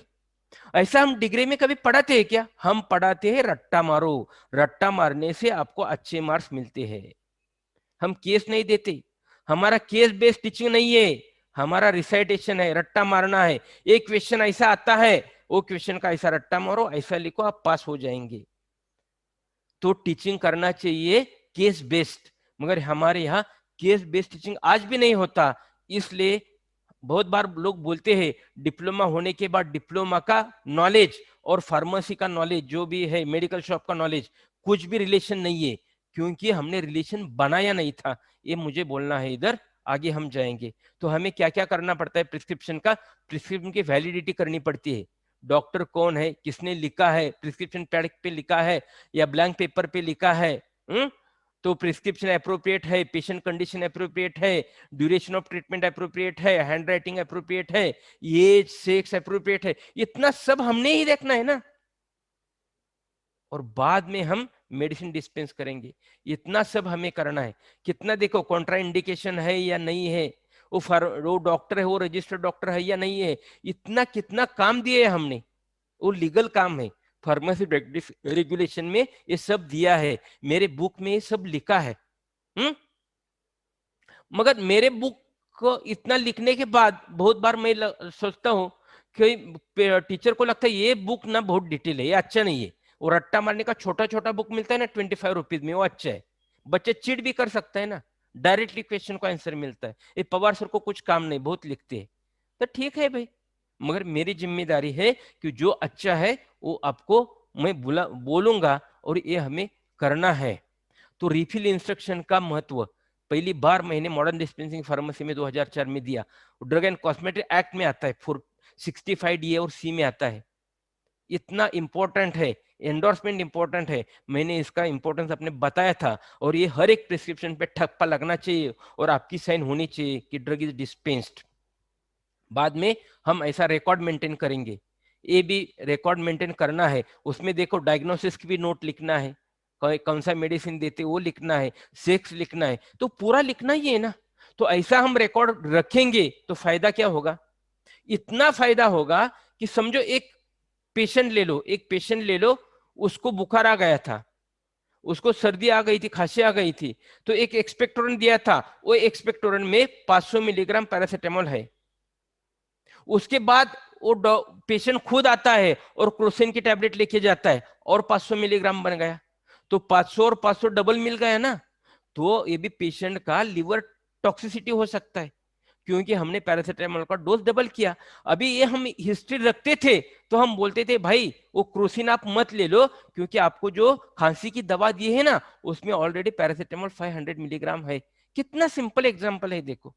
ऐसा हम डिग्री में कभी पढ़ाते हैं क्या? हम पढ़ाते हैं रट्टा मारो, रट्टा मारने से आपको अच्छे मार्क्स मिलते हैं। हम केस नहीं देते, हमारा केस बेस्ड टीचिंग नहीं है, हमारा रिसाइटेशन है, रट्टा मारना है। एक क्वेश्चन ऐसा आता है, वो क्वेश्चन का ऐसा रट्टा मारो, ऐसा लिखो, आप पास हो जाएंगे। तो टीचिंग करना चाहिए केस बेस्ड, मगर हमारे यहाँ केस बेस्ड टीचिंग आज भी नहीं होता। इसलिए बहुत बार लोग बोलते हैं डिप्लोमा होने के बाद डिप्लोमा का नॉलेज और फार्मेसी का नॉलेज जो भी है, मेडिकल शॉप का नॉलेज, कुछ भी रिलेशन नहीं है, क्योंकि हमने रिलेशन बनाया नहीं था। ये मुझे बोलना है इधर, आगे हम जाएंगे। तो हमें क्या क्या करना पड़ता है? प्रिस्क्रिप्शन का, प्रिस्क्रिप्शन की वैलिडिटी करनी पड़ती है। डॉक्टर कौन है, किसने लिखा है, प्रिस्क्रिप्शन पैड पे लिखा है या ब्लैंक पेपर पे लिखा है। तो प्रिस्क्रिप्शन अप्रोप्रिएट है, पेशेंट कंडीशन अप्रोप्रिएट है, ड्यूरेशन ऑफ ट्रीटमेंट अप्रोप्रिएट है, हैंड राइटिंग अप्रोप्रिएट है, एज सेक्स अप्रोप्रिएट है, इतना सब हमने ही देखना है ना। और बाद में हम मेडिसिन डिस्पेंस करेंगे, इतना सब हमें करना है। कितना देखो कॉन्ट्रा इंडिकेशन है या नहीं है, वो डॉक्टर है, वो रजिस्टर्ड डॉक्टर है या नहीं है, इतना कितना काम दिए है हमने। वो लीगल काम है, फार्मेसी रेगुलेशन में ये सब दिया है, मेरे बुक में ये सब लिखा है। हम्म मगर मेरे बुक को इतना लिखने के बाद बहुत बार मैं सोचता हूँ कि टीचर को लगता है ये बुक ना बहुत डिटेल है, ये अच्छा नहीं है। और रट्टा मारने का छोटा छोटा बुक मिलता है ना 25 रुपीज में, वो अच्छा है, बच्चे चीट भी कर सकते हैं ना, डायरेक्टली क्वेश्चन का आंसर मिलता है। ये पवार सर को कुछ काम नहीं, बहुत लिखते हैं, तो ठीक है भाई। मगर मेरी जिम्मेदारी है कि जो अच्छा है वो आपको मैं बोलूंगा, और ये हमें करना है। तो रिफिल इंस्ट्रक्शन का महत्व पहली बार मैंने मॉडर्न डिस्पेंसिंग फार्मेसी में 2004 में दिया। ड्रग एंड कॉस्मेटिक एक्ट में आता है, 465 और सी में आता है। इतना इंपॉर्टेंट है, एंडोर्समेंट इंपॉर्टेंट है, मैंने इसका इंपॉर्टेंस अपने बताया था। और ये हर एक प्रिस्क्रिप्शन पे ठप्पा लगना चाहिए और आपकी साइन होनी चाहिए कि ड्रग इज डिस्पेंस्ड। बाद में हम ऐसा रिकॉर्ड मेंटेन करेंगे, ये भी रिकॉर्ड मेंटेन करना है। उसमें देखो डायग्नोसिस की भी नोट लिखना है, कौन सा मेडिसिन देते वो लिखना है, सेक्स लिखना है, तो पूरा लिखना ही है ना। तो ऐसा हम रिकॉर्ड रखेंगे तो फायदा क्या होगा? इतना फायदा होगा कि समझो एक पेशेंट ले लो, एक पेशेंट ले लो, उसको बुखार आ गया था, उसको सर्दी आ गई थी, खांसी आ गई थी, तो एक एक्सपेक्टोरेंट दिया था, वो एक्सपेक्टोरेंट में 500 मिलीग्राम पैरासीटामोल है। उसके बाद वो पेशेंट खुद आता है और क्रोसिन की टैबलेट लेके जाता है और 500 मिलीग्राम बन गया, तो 500 और 500 डबल मिल गया ना। तो ये भी पेशेंट का लिवर टॉक्सिसिटी हो सकता है, क्योंकि हमने पैरासीटामोल का डोज डबल किया। अभी ये हम हिस्ट्री रखते थे तो हम बोलते थे भाई वो क्रोसिन आप मत ले लो, क्योंकि आपको जो खांसी की दवा दी है ना उसमें ऑलरेडी पैरासीटामोल 500 मिलीग्राम है। कितना सिंपल एग्जांपल है देखो।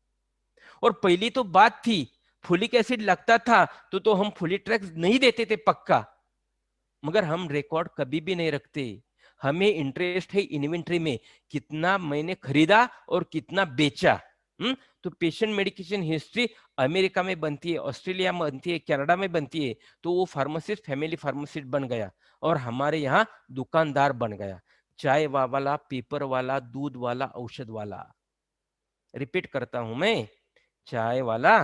और पहली तो बात थी फुलिक एसिड लगता था तो हम फुलिट्रैक्स नहीं देते थे पक्का, मगर हम रिकॉर्ड कभी भी नहीं रखते। हमें इंटरेस्ट है इन्वेंट्री में, कितना मैंने खरीदा और कितना बेचा। तो पेशेंट मेडिकेशन हिस्ट्री अमेरिका में बनती है, ऑस्ट्रेलिया में बनती है, कनाडा में बनती है। तो वो फार्मासिस्ट फैमिली फार्मासिस्ट बन गया और हमारे यहाँ दुकानदार बन गया, चाय वाला, पेपर वाला, दूध वाला, औषध वाला। रिपीट करता हूं मैं, चाय वाला,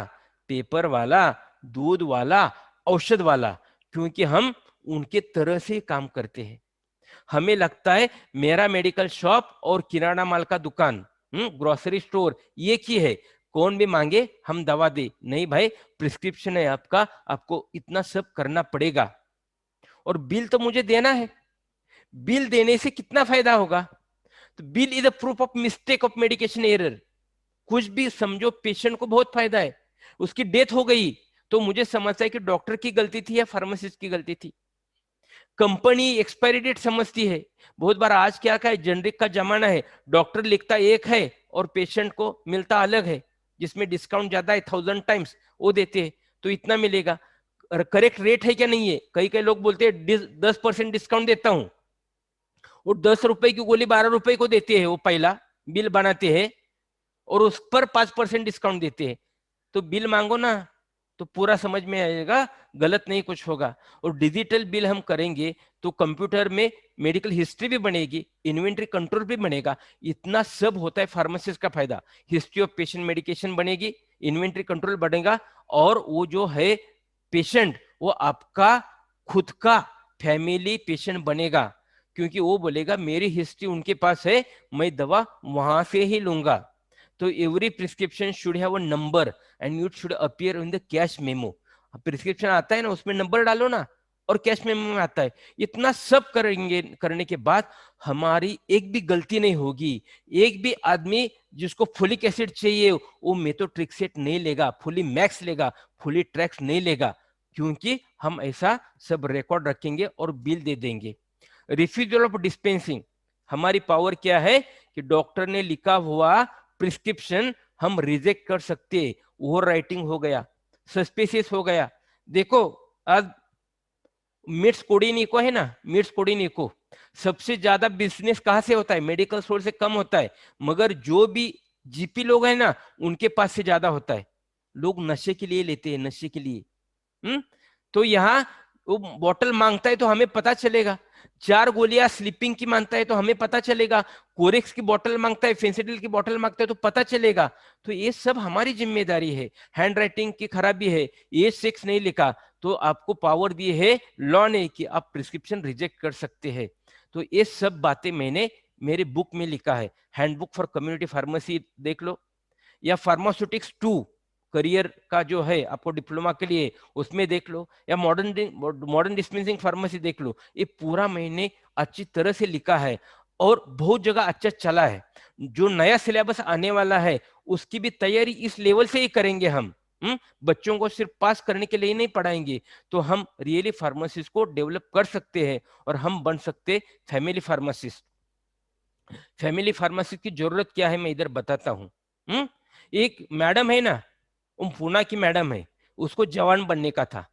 पेपर वाला, दूध वाला, औषध वाला, क्योंकि हम उनके तरह से काम करते हैं। हमें लगता है मेरा मेडिकल शॉप और किराना माल का दुकान, ग्रोसरी स्टोर एक ही है, कौन भी मांगे हम दवा दे। नहीं भाई, प्रिस्क्रिप्शन है आपका, आपको इतना सब करना पड़ेगा और बिल तो मुझे देना है। बिल देने से कितना फायदा होगा? तो bill is a proof of mistake of medication error. कुछ भी समझो, पेशेंट को बहुत फायदा है। उसकी डेथ हो गई तो मुझे समझता है कि डॉक्टर की गलती थी या फार्मासिस्ट की गलती थी। कंपनी एक्सपायरी डेट समझती है। बहुत बार आज क्या है, जेनरिक का जमाना है, डॉक्टर लिखता एक है और पेशेंट को मिलता अलग है, जिसमें डिस्काउंट ज्यादा है 1000 टाइम्स वो देते हैं तो इतना मिलेगा। करेक्ट रेट है क्या नहीं है? कई कई लोग बोलते हैं 10% डिस्काउंट देता हूं, और 10 रुपए की गोली 12 रुपए को देते हैं, वो पहला बिल बनाते हैं और उस पर 5% डिस्काउंट देते हैं। तो बिल मांगो ना, तो पूरा समझ में आएगा, गलत नहीं कुछ होगा। और डिजिटल बिल हम करेंगे तो कंप्यूटर में मेडिकल हिस्ट्री भी बनेगी, इन्वेंट्री कंट्रोल भी बनेगा। इतना सब होता है फार्मासिस्ट का फायदा। हिस्ट्री ऑफ पेशेंट मेडिकेशन बनेगी, इन्वेंट्री कंट्रोल बढ़ेगा, और वो जो है पेशेंट वो आपका खुद का फैमिली पेशेंट बनेगा, क्योंकि वो बोलेगा मेरी हिस्ट्री उनके पास है, मैं दवा वहां से ही लूंगा। तो every prescription should have a number and it should appear in the cash memo. Prescription आता है ना, उसमें नंबर डालो ना, और कैश मेमो में आता है। इतना सब करेंगे, करने के बाद हमारी एक भी गलती नहीं होगी। एक भी आदमी जिसको फोलिक एसिड चाहिए वो मेथोट्रिक्सेट नहीं लेगा, फुली मैक्स लेगा, फुली ट्रैक्स नहीं लेगा, क्योंकि हम ऐसा सब रिकॉर्ड रखेंगे और बिल दे देंगे। रिफ्यूजल ऑफ डिस्पेंसिंग, हमारी पावर क्या है कि डॉक्टर ने लिखा हुआ प्रिस्क्रिप्शन हम रिजेक्ट कर सकते हैं। ओवर राइटिंग हो गया, सस्पेसियस हो गया। देखो आज मिट्स कोडिनिको है ना, मिट्स कोडिनिको सबसे ज्यादा बिजनेस कहां से होता है? मेडिकल स्टोर से कम होता है, मगर जो भी जीपी लोग हैं ना उनके पास से ज्यादा होता है। लोग नशे के लिए लेते हैं, नशे के लिए। तो यहाँ वो बॉटल मांगता है तो हमें पता चलेगा, 4 गोलियां स्लीपिंग की मांगता है तो हमें पता चलेगा, कोरेक्स की बोतल मांगता है, फेंसिडिल की बोतल मांगता है तो पता चलेगा। तो ये सब हमारी जिम्मेदारी है। हैंड राइटिंग की खराबी है, एज 6 नहीं लिखा, तो आपको पावर दी है लॉ ने कि आप प्रिस्क्रिप्शन रिजेक्ट कर सकते हैं। तो ये सब बातें मैंने मेरे बुक में लिखा है। हैंडबुक फॉर कम्युनिटी फार्मेसी देख लो, या फार्मास्यूटिक्स 2 करियर का जो है आपको डिप्लोमा के लिए, उसमें देख लो, या मॉडर्न डिस्पेंसिंग फार्मेसी देख लो। ये पूरा मैंने अच्छी तरह से लिखा है और बहुत जगह अच्छा चला है। जो नया सिलेबस आने वाला है उसकी भी तैयारी इस लेवल से ही करेंगे हम। बच्चों को सिर्फ पास करने के लिए नहीं पढ़ाएंगे, तो हम रियली फार्मासिस्ट को डेवलप कर सकते हैं और हम बन सकते फैमिली फार्मासिस्ट। फैमिली फार्मासिस्ट की जरूरत क्या है मैं इधर बताता हूँ। एक मैडम है ना, वो पूना की मैडम है, उसको जवान बनने का था,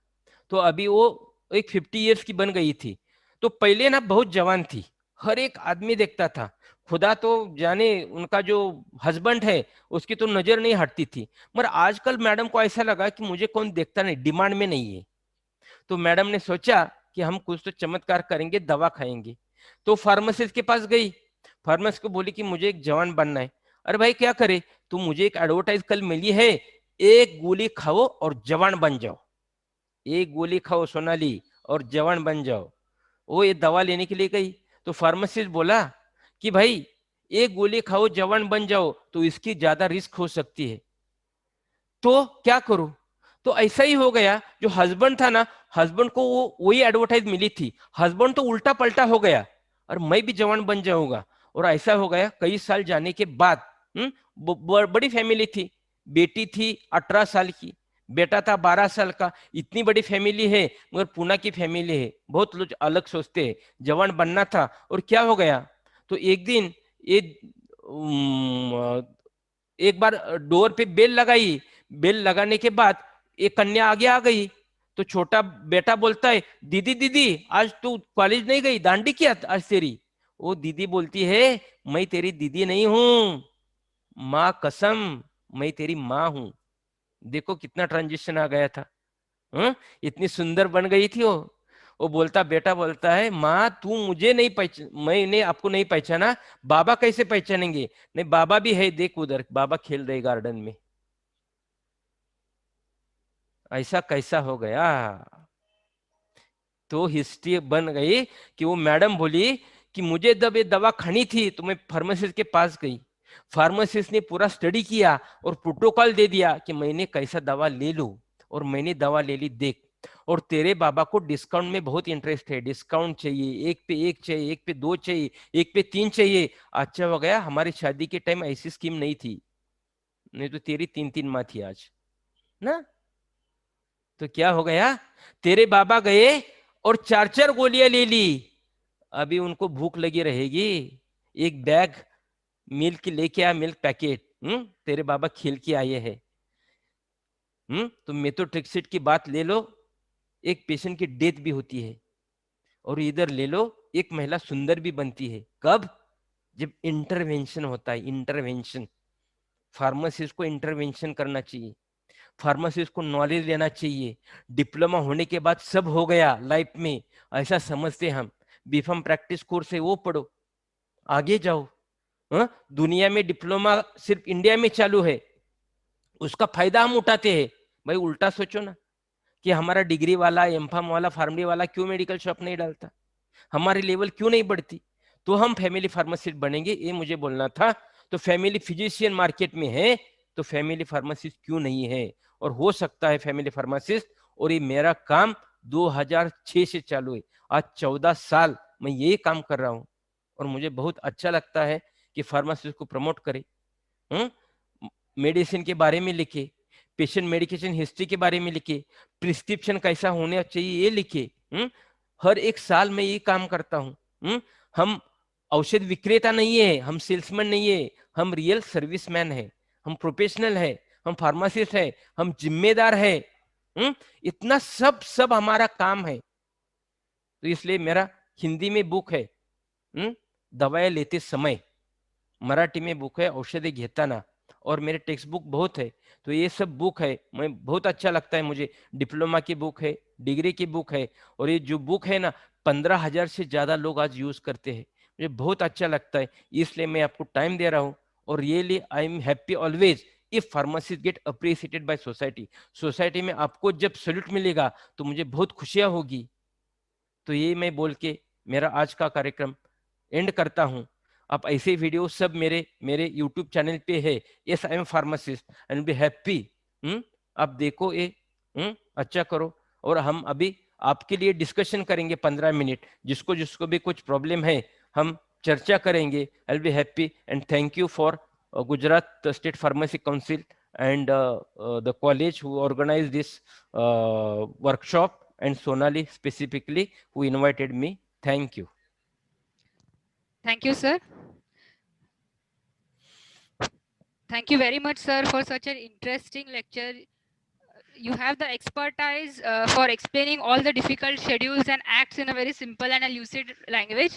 तो अभी वो एक 50 ईयर्स की बन गई थी। तो पहले ना बहुत जवान थी, हर एक आदमी देखता था, खुदा तो जाने उनका जो हस्बैंड है उसकी तो नजर नहीं हटती थी। मगर आजकल मैडम को ऐसा लगा कि मुझे कौन देखता नहीं, डिमांड में नहीं है। तो मैडम ने सोचा कि हम कुछ तो चमत्कार करेंगे, दवा खाएंगे। तो फार्मासिस्ट के पास गई, फार्मासिस्ट को बोली कि मुझे एक जवान बनना है। अरे भाई क्या करे, तो मुझे एक एडवर्टाइज कल मिली है, एक गोली खाओ और जवान बन जाओ। एक गोली खाओ सोनाली और जवान बन जाओ। वो ये दवा लेने के लिए गई, तो फार्मासिस्ट बोला कि भाई एक गोली खाओ जवान बन जाओ तो इसकी ज्यादा रिस्क हो सकती है, तो क्या करूं? तो ऐसा ही हो गया, जो हस्बैंड था ना, हस्बैंड को वो वही एडवर्टाइज मिली थी, हस्बैंड तो उल्टा पलटा हो गया और मैं भी जवान बन जाऊंगा। और ऐसा हो गया, कई साल जाने के बाद बड़ी फैमिली थी, बेटी थी 18 साल की, बेटा था 12 साल का। इतनी बड़ी फैमिली है, मगर पुणे की फैमिली है, बहुत लोग अलग सोचते हैं। जवान बनना था और क्या हो गया, तो एक दिन ये एक बार डोर पे बेल लगाई, बेल लगाने के बाद एक कन्या आगे आ गई। तो छोटा बेटा बोलता है, दीदी दीदी आज तू कॉलेज नहीं गई, दांडी किया आज तेरी? वो दीदी बोलती है, मैं तेरी दीदी नहीं हूं, माँ कसम, मैं तेरी माँ हूं। देखो कितना ट्रांजिशन आ गया था। इतनी सुंदर बन गई थी वो बोलता, बेटा बोलता है, माँ तू मुझे नहीं पहचान, मैंने आपको नहीं पहचाना, बाबा कैसे पहचानेंगे? नहीं बाबा भी है, देख उधर बाबा खेल रहे गार्डन में। ऐसा कैसा हो गया? तो हिस्ट्री बन गई कि वो मैडम बोली कि मुझे जब ये दवा खानी थी तो मैं फार्मासिस्ट के पास गई, फार्मासिस्ट ने पूरा स्टडी किया और प्रोटोकॉल दे दिया कि मैंने कैसा दवा ले लूं, और मैंने दवा ले ली। देख, और तेरे बाबा को डिस्काउंट में बहुत इंटरेस्ट है, डिस्काउंट चाहिए, एक पे एक चाहिए, एक पे दो चाहिए, एक पे तीन चाहिए। अच्छा हो गया हमारी शादी के टाइम ऐसी स्कीम नहीं थी, नहीं तो तेरी तीन तीन माँ थी आज ना। तो क्या हो गया, तेरे बाबा गए और चार चार गोलियां ले ली। अभी उनको भूख लगी रहेगी, एक बैग मिल्क लेके आ, मिल्क पैकेट, तेरे बाबा खेल के आए हैं। तो मेथोट्रेक्सेट की बात ले लो, एक पेशेंट की डेथ भी होती है। और इधर ले लो, एक महिला सुंदर भी बनती है। कब? जब इंटरवेंशन होता है, इंटरवेंशन। फार्मासिस्ट को इंटरवेंशन करना चाहिए, फार्मासिस्ट को नॉलेज लेना चाहिए। डिप्लोमा होने के बाद सब हो गया लाइफ में, ऐसा समझते हम। बीफार्म प्रैक्टिस कोर्स है वो पढ़ो, आगे जाओ। हाँ? दुनिया में डिप्लोमा सिर्फ इंडिया में चालू है, उसका फायदा हम उठाते हैं। भाई उल्टा सोचो ना, कि हमारा डिग्री वाला, एमफार्म वाला, फार्मडी वाला क्यों मेडिकल शॉप नहीं डालता, हमारी लेवल क्यों नहीं बढ़ती? तो हम फैमिली फार्मासिस्ट बनेंगे, ये मुझे बोलना था। तो फैमिली फिजिशियन मार्केट में है, तो फैमिली फार्मासिस्ट क्यों नहीं है? और हो सकता है फैमिली फार्मासिस्ट। और ये मेरा काम 2006 से चालू है, आज 14 साल मैं ये काम कर रहा हूँ। और मुझे बहुत अच्छा लगता है कि फार्मासिस्ट को प्रमोट करे, मेडिसिन के बारे में लिखे, पेशेंट मेडिकेशन हिस्ट्री के बारे में लिखे, प्रिस्क्रिप्शन कैसा होना चाहिए ये लिखे। हर एक साल में ये काम करता हूँ। हम औषध विक्रेता नहीं है, हम सेल्समैन नहीं है, हम रियल सर्विसमैन है, हम प्रोफेशनल है, हम फार्मासिस्ट है, हम जिम्मेदार है। इतना सब सब हमारा काम है। तो इसलिए मेरा हिंदी में बुक है, दवाएं लेते समय, मराठी में बुक है औषधि घेताना, और मेरे टेक्स्ट बुक बहुत है। तो ये सब बुक है, मैं बहुत अच्छा लगता है मुझे। डिप्लोमा की बुक है, डिग्री की बुक है, और ये जो बुक है ना, 15,000 से ज्यादा लोग आज यूज करते हैं। मुझे बहुत अच्छा लगता है, इसलिए मैं आपको टाइम दे रहा हूँ। और really I am happy always if pharmacist get appreciated by society. Society में आपको जब सल्यूट मिलेगा तो मुझे बहुत खुशियां होगी। तो ये मैं बोल के मेरा आज का कार्यक्रम एंड करता हूँ। आप ऐसे वीडियो सब मेरे मेरे यूट्यूब चैनल पे है, yes I am pharmacist and be happy. आप देखो ये, अच्छा करो। और हम अभी आपके लिए डिस्कशन करेंगे 15 मिनट, जिसको जिसको भी कुछ प्रॉब्लम है हम चर्चा करेंगे। I will be happy and thank you for Gujarat state pharmacy council and the college who organized this workshop, and Sonali specifically who invited me. Thank you. Thank you, sir. Thank you very much, sir, for such an interesting lecture. You have the expertise for explaining all the difficult schedules and acts in a very simple and a lucid language.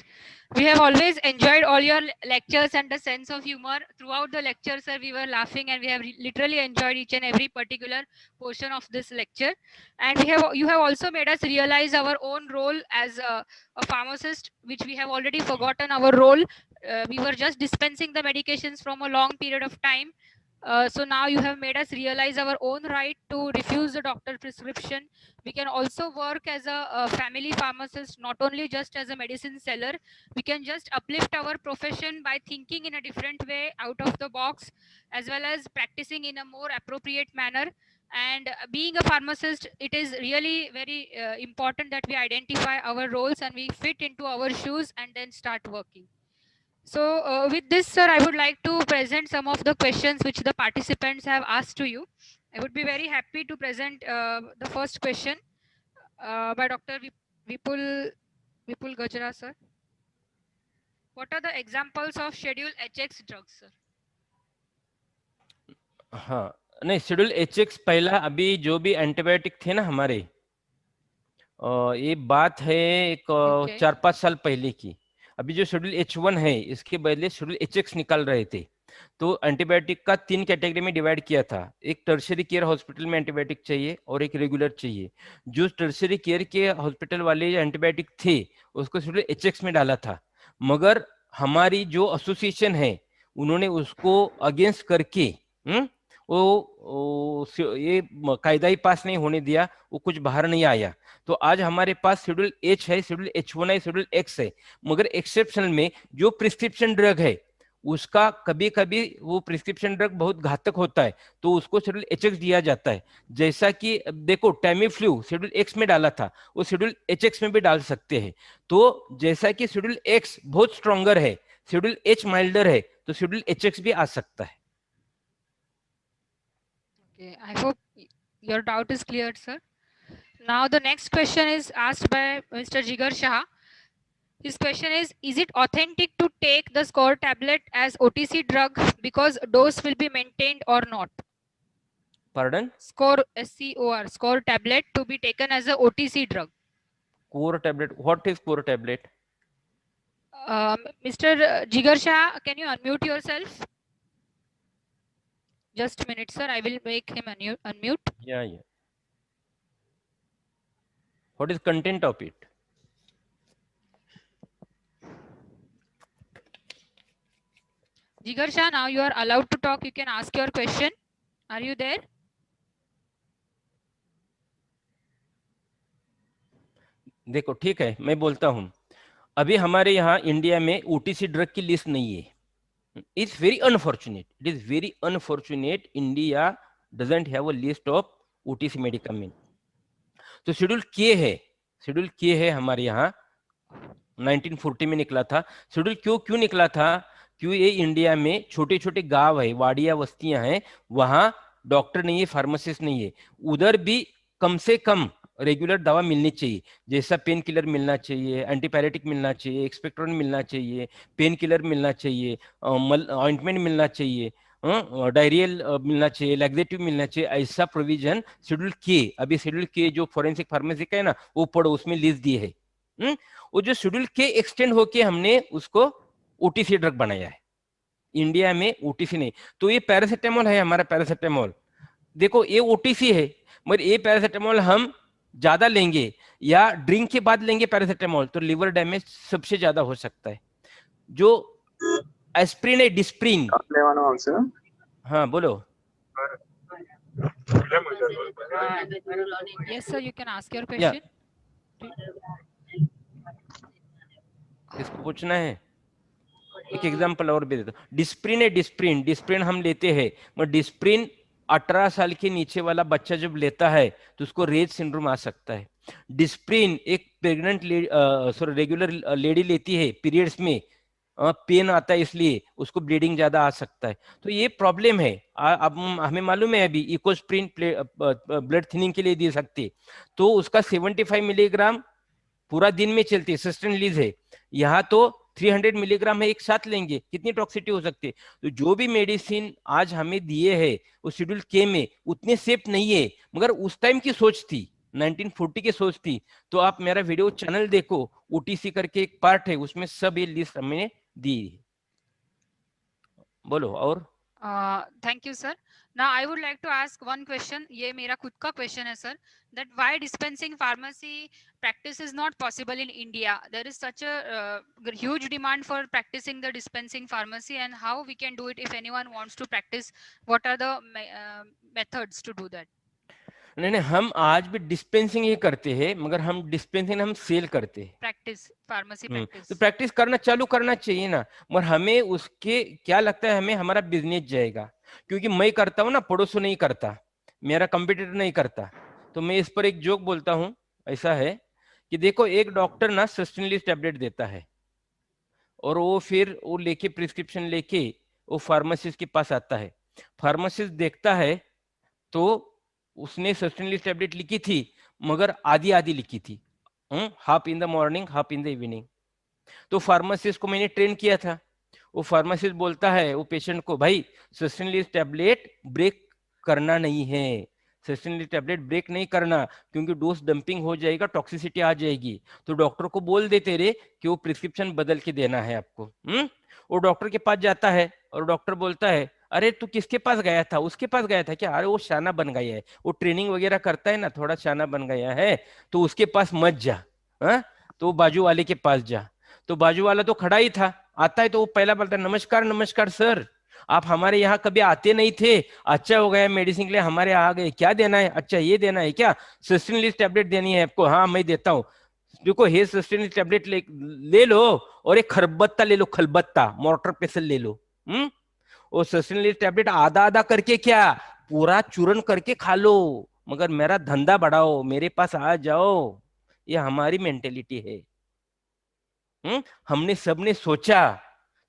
We have always enjoyed all your lectures and the sense of humor. Throughout the lecture, sir, we were laughing and we have literally enjoyed each and every particular portion of this lecture. And you have also made us realize our own role as a pharmacist, which we have already forgotten our role. We were just dispensing the medications from a long period of time. So now you have made us realize our own right to refuse the doctor prescription. We can also work as a family pharmacist, not only just as a medicine seller. We can just uplift our profession by thinking in a different way, out of the box, as well as practicing in a more appropriate manner. And being a pharmacist, it is really very important that we identify our roles and we fit into our shoes and then start working. So, with this, sir, I would like to present some of the questions which the participants have asked to you. I would be very happy to present the first question by Dr. Vipul Gajra, sir. What are the examples of Schedule HX drugs, sir? हाँ, नहीं, शेड्यूल HX पहला, अभी जो भी एंटीबायोटिक थे ना हमारे, ये बात है एक Okay. 4-5 साल पहले की। अभी जो शेड्यूल H1 है, इसके बदले शेड्यूल HX निकाल रहे थे। तो एंटीबायोटिक का 3 कैटेगरी में डिवाइड किया था। एक टर्शियरी केयर हॉस्पिटल में एंटीबायोटिक चाहिए और एक रेगुलर चाहिए। जो टर्शियरी केयर के हॉस्पिटल वाले एंटीबायोटिक थे, उसको शेड्यूल HX में डाला था। मगर हमारी जो एसोसिएशन है, उन्होंने उसको अगेंस्ट करके ये कायदा ही पास नहीं होने दिया, वो कुछ बाहर नहीं आया। तो आज हमारे पास शेड्यूल एच है, शेड्यूल H1 है, शेड्यूल एक्स है। मगर एक्सेप्शनल में जो प्रिस्क्रिप्शन ड्रग है उसका कभी कभी वो प्रिस्क्रिप्शन ड्रग बहुत घातक होता है, तो उसको शेड्यूल HX दिया जाता है। जैसा कि देखो टैमीफ्लू शेड्यूल एक्स में डाला था, वो शेड्यूल HX में भी डाल सकते हैं। तो जैसा कि शेड्यूल एक्स बहुत स्ट्रॉन्गर है, शेड्यूल H माइल्डर है, तो शेड्यूल HX भी आ सकता है। Okay, I hope your doubt is cleared, sir. Now the next question is asked by Mr. Jigar Shah. His question is it authentic to take the SCORE tablet as OTC drug because dose will be maintained or not? Pardon? SCORE, SCOR, SCORE tablet to be taken as a OTC drug. Core tablet. What is core tablet? Mr. Jigar Shah, can you unmute yourself? Just a minute, sir. I will make him unmute. Yeah. What is content of it? Jigar Shah, now you are allowed to talk. You can ask your question. Are you there? देखो ठीक है, मैं बोलता हूं, अभी हमारे यहाँ इंडिया में OTC ड्रग की लिस्ट नहीं है। It's very unfortunate, it is very unfortunate, India doesn't have a list of OTC medicament. तो शेड्यूल के है, शेड्यूल के है हमारे यहाँ 1940 में निकला था। शेड्यूल क्यों निकला था? क्यों ये इंडिया में छोटे छोटे गांव है, वाड़िया बस्तियां हैं, वहां डॉक्टर नहीं है, फार्मासिस्ट नहीं है, उधर भी कम से कम रेगुलर दवा मिलनी चाहिए। जैसा पेन किलर मिलना चाहिए, एंटीपायरेटिक मिलना चाहिए, एक्सपेक्टोरन मिलना चाहिए, पेन किलर मिलना चाहिए, ऑइंटमेंट मिलना चाहिए, डायरियल मिलना चाहिए, लैक्सेटिव मिलना चाहिए, ऐसा प्रोविजन शेड्यूल के। अभी शेड्यूल के जो फोरेंसिक फार्मेसी का है ना, वो पढ़ो, उसमें लिस्ट दी है। वो जो शेड्यूल के एक्सटेंड होके हमने उसको OTC ड्रग बनाया है, इंडिया में OTC नहीं। तो ये पैरासिटामोल है हमारा, पैरासिटामोल देखो ये OTC है, मगर ये पैरासिटामोल हम ज्यादा लेंगे या ड्रिंक के बाद लेंगे पैरासिटामोल, तो लिवर डैमेज सबसे ज्यादा हो सकता है। जो एस्प्रिन है, डिस्प्रिन। हाँ बोलो। Yes, sir. You can ask your question. इसको पूछना है, एक एग्जांपल और भी देता हूँ। डिस्प्रिन है, डिस्प्रिन हम लेते हैं, मगर डिस्प्रिन 18 साल के नीचे वाला बच्चा जब लेता है तो उसको रेज सिंड्रोम आ सकता है। डिस्प्रिन एक प्रेग्नेंट रेगुलर लेडी लेती है, पीरियड्स में पेन आता है, इसलिए उसको ब्लीडिंग ज्यादा आ सकता है। तो ये प्रॉब्लम है। अब हमें मालूम है अभी इकोस्प्रिन ब्लड थिनिंग के लिए दे सकते, तो उसका 75 मिलीग्राम पूरा दिन में चलती है, सस्टेन रिलीज है। यहाँ तो 300 मिलीग्राम है, एक साथ लेंगे, कितनी टॉक्सिटी हो सकती है। तो जो भी मेडिसिन आज हमें दिए है वो शेड्यूल के में उतने सेफ नहीं है, मगर उस टाइम की सोच थी, 1940 की सोच थी। तो आप मेरा वीडियो चैनल देखो, OTC करके एक पार्ट है, उसमें सब ये लिस्ट हमने दी। बोलो और। Thank you, sir. Now I would like to ask one question. ये मेरा खुद का question है, sir. That why dispensing pharmacy practice is not possible in India? There is such a huge demand for practicing the dispensing pharmacy, and how we can do it if anyone wants to practice? What are the methods to do that? नहीं, हम आज भी डिस्पेंसिंग ही करते हैं, मगर हम डिस्पेंसिंग हम सेल करते हैं। Practice, pharmacy practice. तो प्रैक्टिस करना चालू करना चाहिए ना, मगर हमें उसके क्या लगता है, हमें हमारा बिजनेस जाएगा। क्योंकि मैं करता हूँ ना, पड़ोसों नहीं करता, मेरा कंपटीटर नहीं करता। तो मैं इस पर एक जोक बोलता हूँ, ऐसा है कि देखो एक डॉक्टर ना सस्टेनलिस टैबलेट देता है, और वो फिर वो लेके प्रिस्क्रिप्शन लेके वो फार्मासिस्ट के पास आता है। फार्मासिस्ट देखता है तो उसने सस्टेनलिस टैबलेट लिखी थी, मगर आधी आधी लिखी थी, half in the morning half in the evening. तो फार्मासिस्ट को मैंने ट्रेन किया था। वो फार्मासिस्ट बोलता है वो पेशेंट को, भाई सस्टेनलिस टैबलेट ब्रेक करना नहीं है, सस्टेनलिस टैबलेट ब्रेक नहीं करना, क्योंकि डोज डंपिंग हो जाएगा, टॉक्सिसिटी आ जाएगी। तो डॉक्टर को बोल देते रे कि वो प्रिस्क्रिप्शन बदल के देना है आपको। वो डॉक्टर के पास जाता है और डॉक्टर बोलता है, अरे तू किसके पास गया था? उसके पास गया था क्या? अरे वो शाना बन गया है, वो ट्रेनिंग वगैरह करता है ना, थोड़ा शाना बन गया है, तो उसके पास मत जा, तो बाजू वाले के पास जा। तो बाजू वाला तो खड़ा ही था, आता है तो वो पहला बोलता है, नमस्कार नमस्कार सर, आप हमारे यहाँ कभी आते नहीं थे, अच्छा हो गया मेडिसिन के लिए हमारे यहाँ आ गए। क्या देना है? अच्छा ये देना है क्या? सस्टेनिलिस टैबलेट देनी है आपको? हाँ मैं देता हूँ। देखो हे सस्टेनिलिस टैबलेट ले लो, और एक खरबत्ता ले लो, खलबत्ता मोटर पेसल ले लो। वो सस्टेनिलिस टैबलेट आधा आधा करके क्या, पूरा चूरन करके खा लो, मगर मेरा धंधा बढ़ाओ, मेरे पास आ जाओ। ये हमारी मेंटेलिटी है। हमने सबने सोचा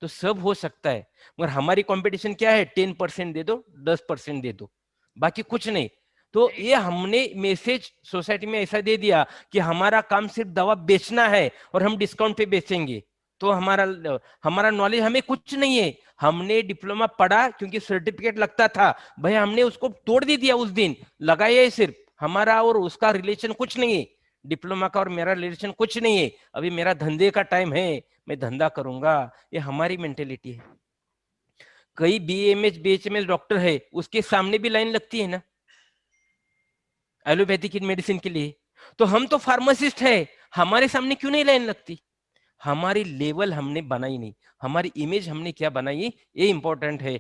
तो सब हो सकता है, मगर हमारी कंपटीशन क्या है? 10% दे दो, 10% दे दो, बाकी कुछ नहीं। तो Very ये true. हमने मैसेज सोसाइटी में ऐसा दे दिया कि हमारा काम सिर्फ दवा बेचना है और हम डिस्काउंट पे बेचेंगे। तो हमारा हमारा नॉलेज हमें कुछ नहीं है। हमने डिप्लोमा पढ़ा क्योंकि सर्टिफिकेट लगता था, भाई हमने उसको तोड़ दे दिया उस दिन, लगाया है सिर्फ। हमारा और उसका रिलेशन कुछ नहीं है, डिप्लोमा का और मेरा रिलेशन कुछ नहीं है। अभी मेरा धंधे का टाइम है, मैं धंधा करूंगा। ये हमारी मेंटेलिटी है। कई बीएमएस बीएचएमएस डॉक्टर है, उसके सामने भी लाइन लगती है ना एलोपैथिक मेडिसिन के लिए। तो हम तो फार्मासिस्ट है, हमारे सामने क्यों नहीं लाइन लगती? हमारी लेवल हमने बनाई नहीं, हमारी इमेज हमने क्या बनाई, ये इंपॉर्टेंट है।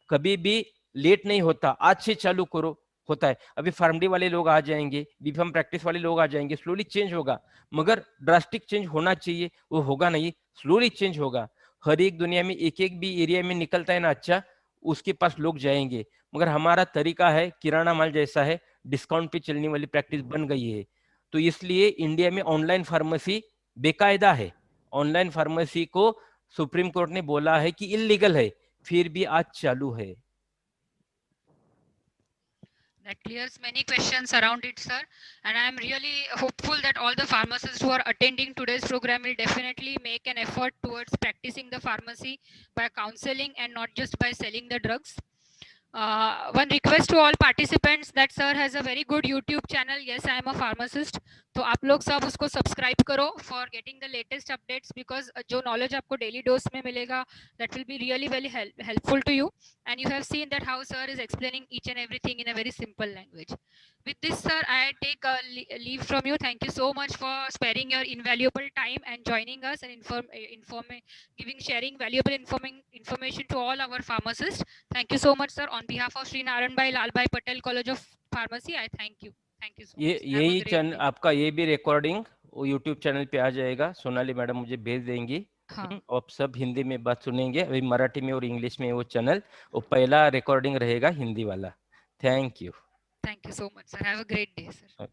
कभी भी लेट नहीं होता, आज से चालू करो। होता है, अभी फार्मडी वाले लोग आ जाएंगे, बीफार्म प्रैक्टिस वाले लोग आ जाएंगे, स्लोली चेंज होगा। मगर ड्रास्टिक चेंज होना चाहिए, वो होगा नहीं, स्लोली चेंज होगा। हर एक दुनिया में एक एक भी एरिया में निकलता है ना अच्छा, उसके पास लोग जाएंगे। मगर हमारा तरीका है किराना माल जैसा है, डिस्काउंट पे चलने वाली प्रैक्टिस बन गई है। तो इसलिए इंडिया में ऑनलाइन फार्मेसी बेकायदा है। ऑनलाइन फार्मेसी को सुप्रीम कोर्ट ने बोला है कि इलीगल है, फिर भी आज चालू है। That clears many questions around it, sir. And I am really hopeful that all the pharmacists who are attending today's program will definitely make an effort towards practicing the pharmacy by counseling and not just by selling the drugs. One request to all participants that sir has a very good YouTube channel. Yes, I am a pharmacist. तो आप लोग सब उसको सब्सक्राइब करो for getting the latest updates, because जो नॉलेज आपको डेली डोज में मिलेगा that will be really very helpful to you. And you have seen that how sir is explaining each and everything in a very simple language. With this, sir, I take a leave from you. Thank you so much for sparing your invaluable time and joining us and sharing valuable information to all our pharmacists. Thank you so much, sir. On behalf of Sri Naran Bhai Lalbhai Patel College of Pharmacy, I thank you. Thank you so ये much. Have a यही great चैनल day. आपका, ये भी रिकॉर्डिंग वो यूट्यूब चैनल पे आ जाएगा, सोनाली मैडम मुझे भेज देंगी। हाँ. आप सब हिंदी में बात सुनेंगे, अभी मराठी में और इंग्लिश में वो चैनल, वो पहला रिकॉर्डिंग रहेगा हिंदी वाला। Thank you. Thank you so much, sir. Have a great day, sir.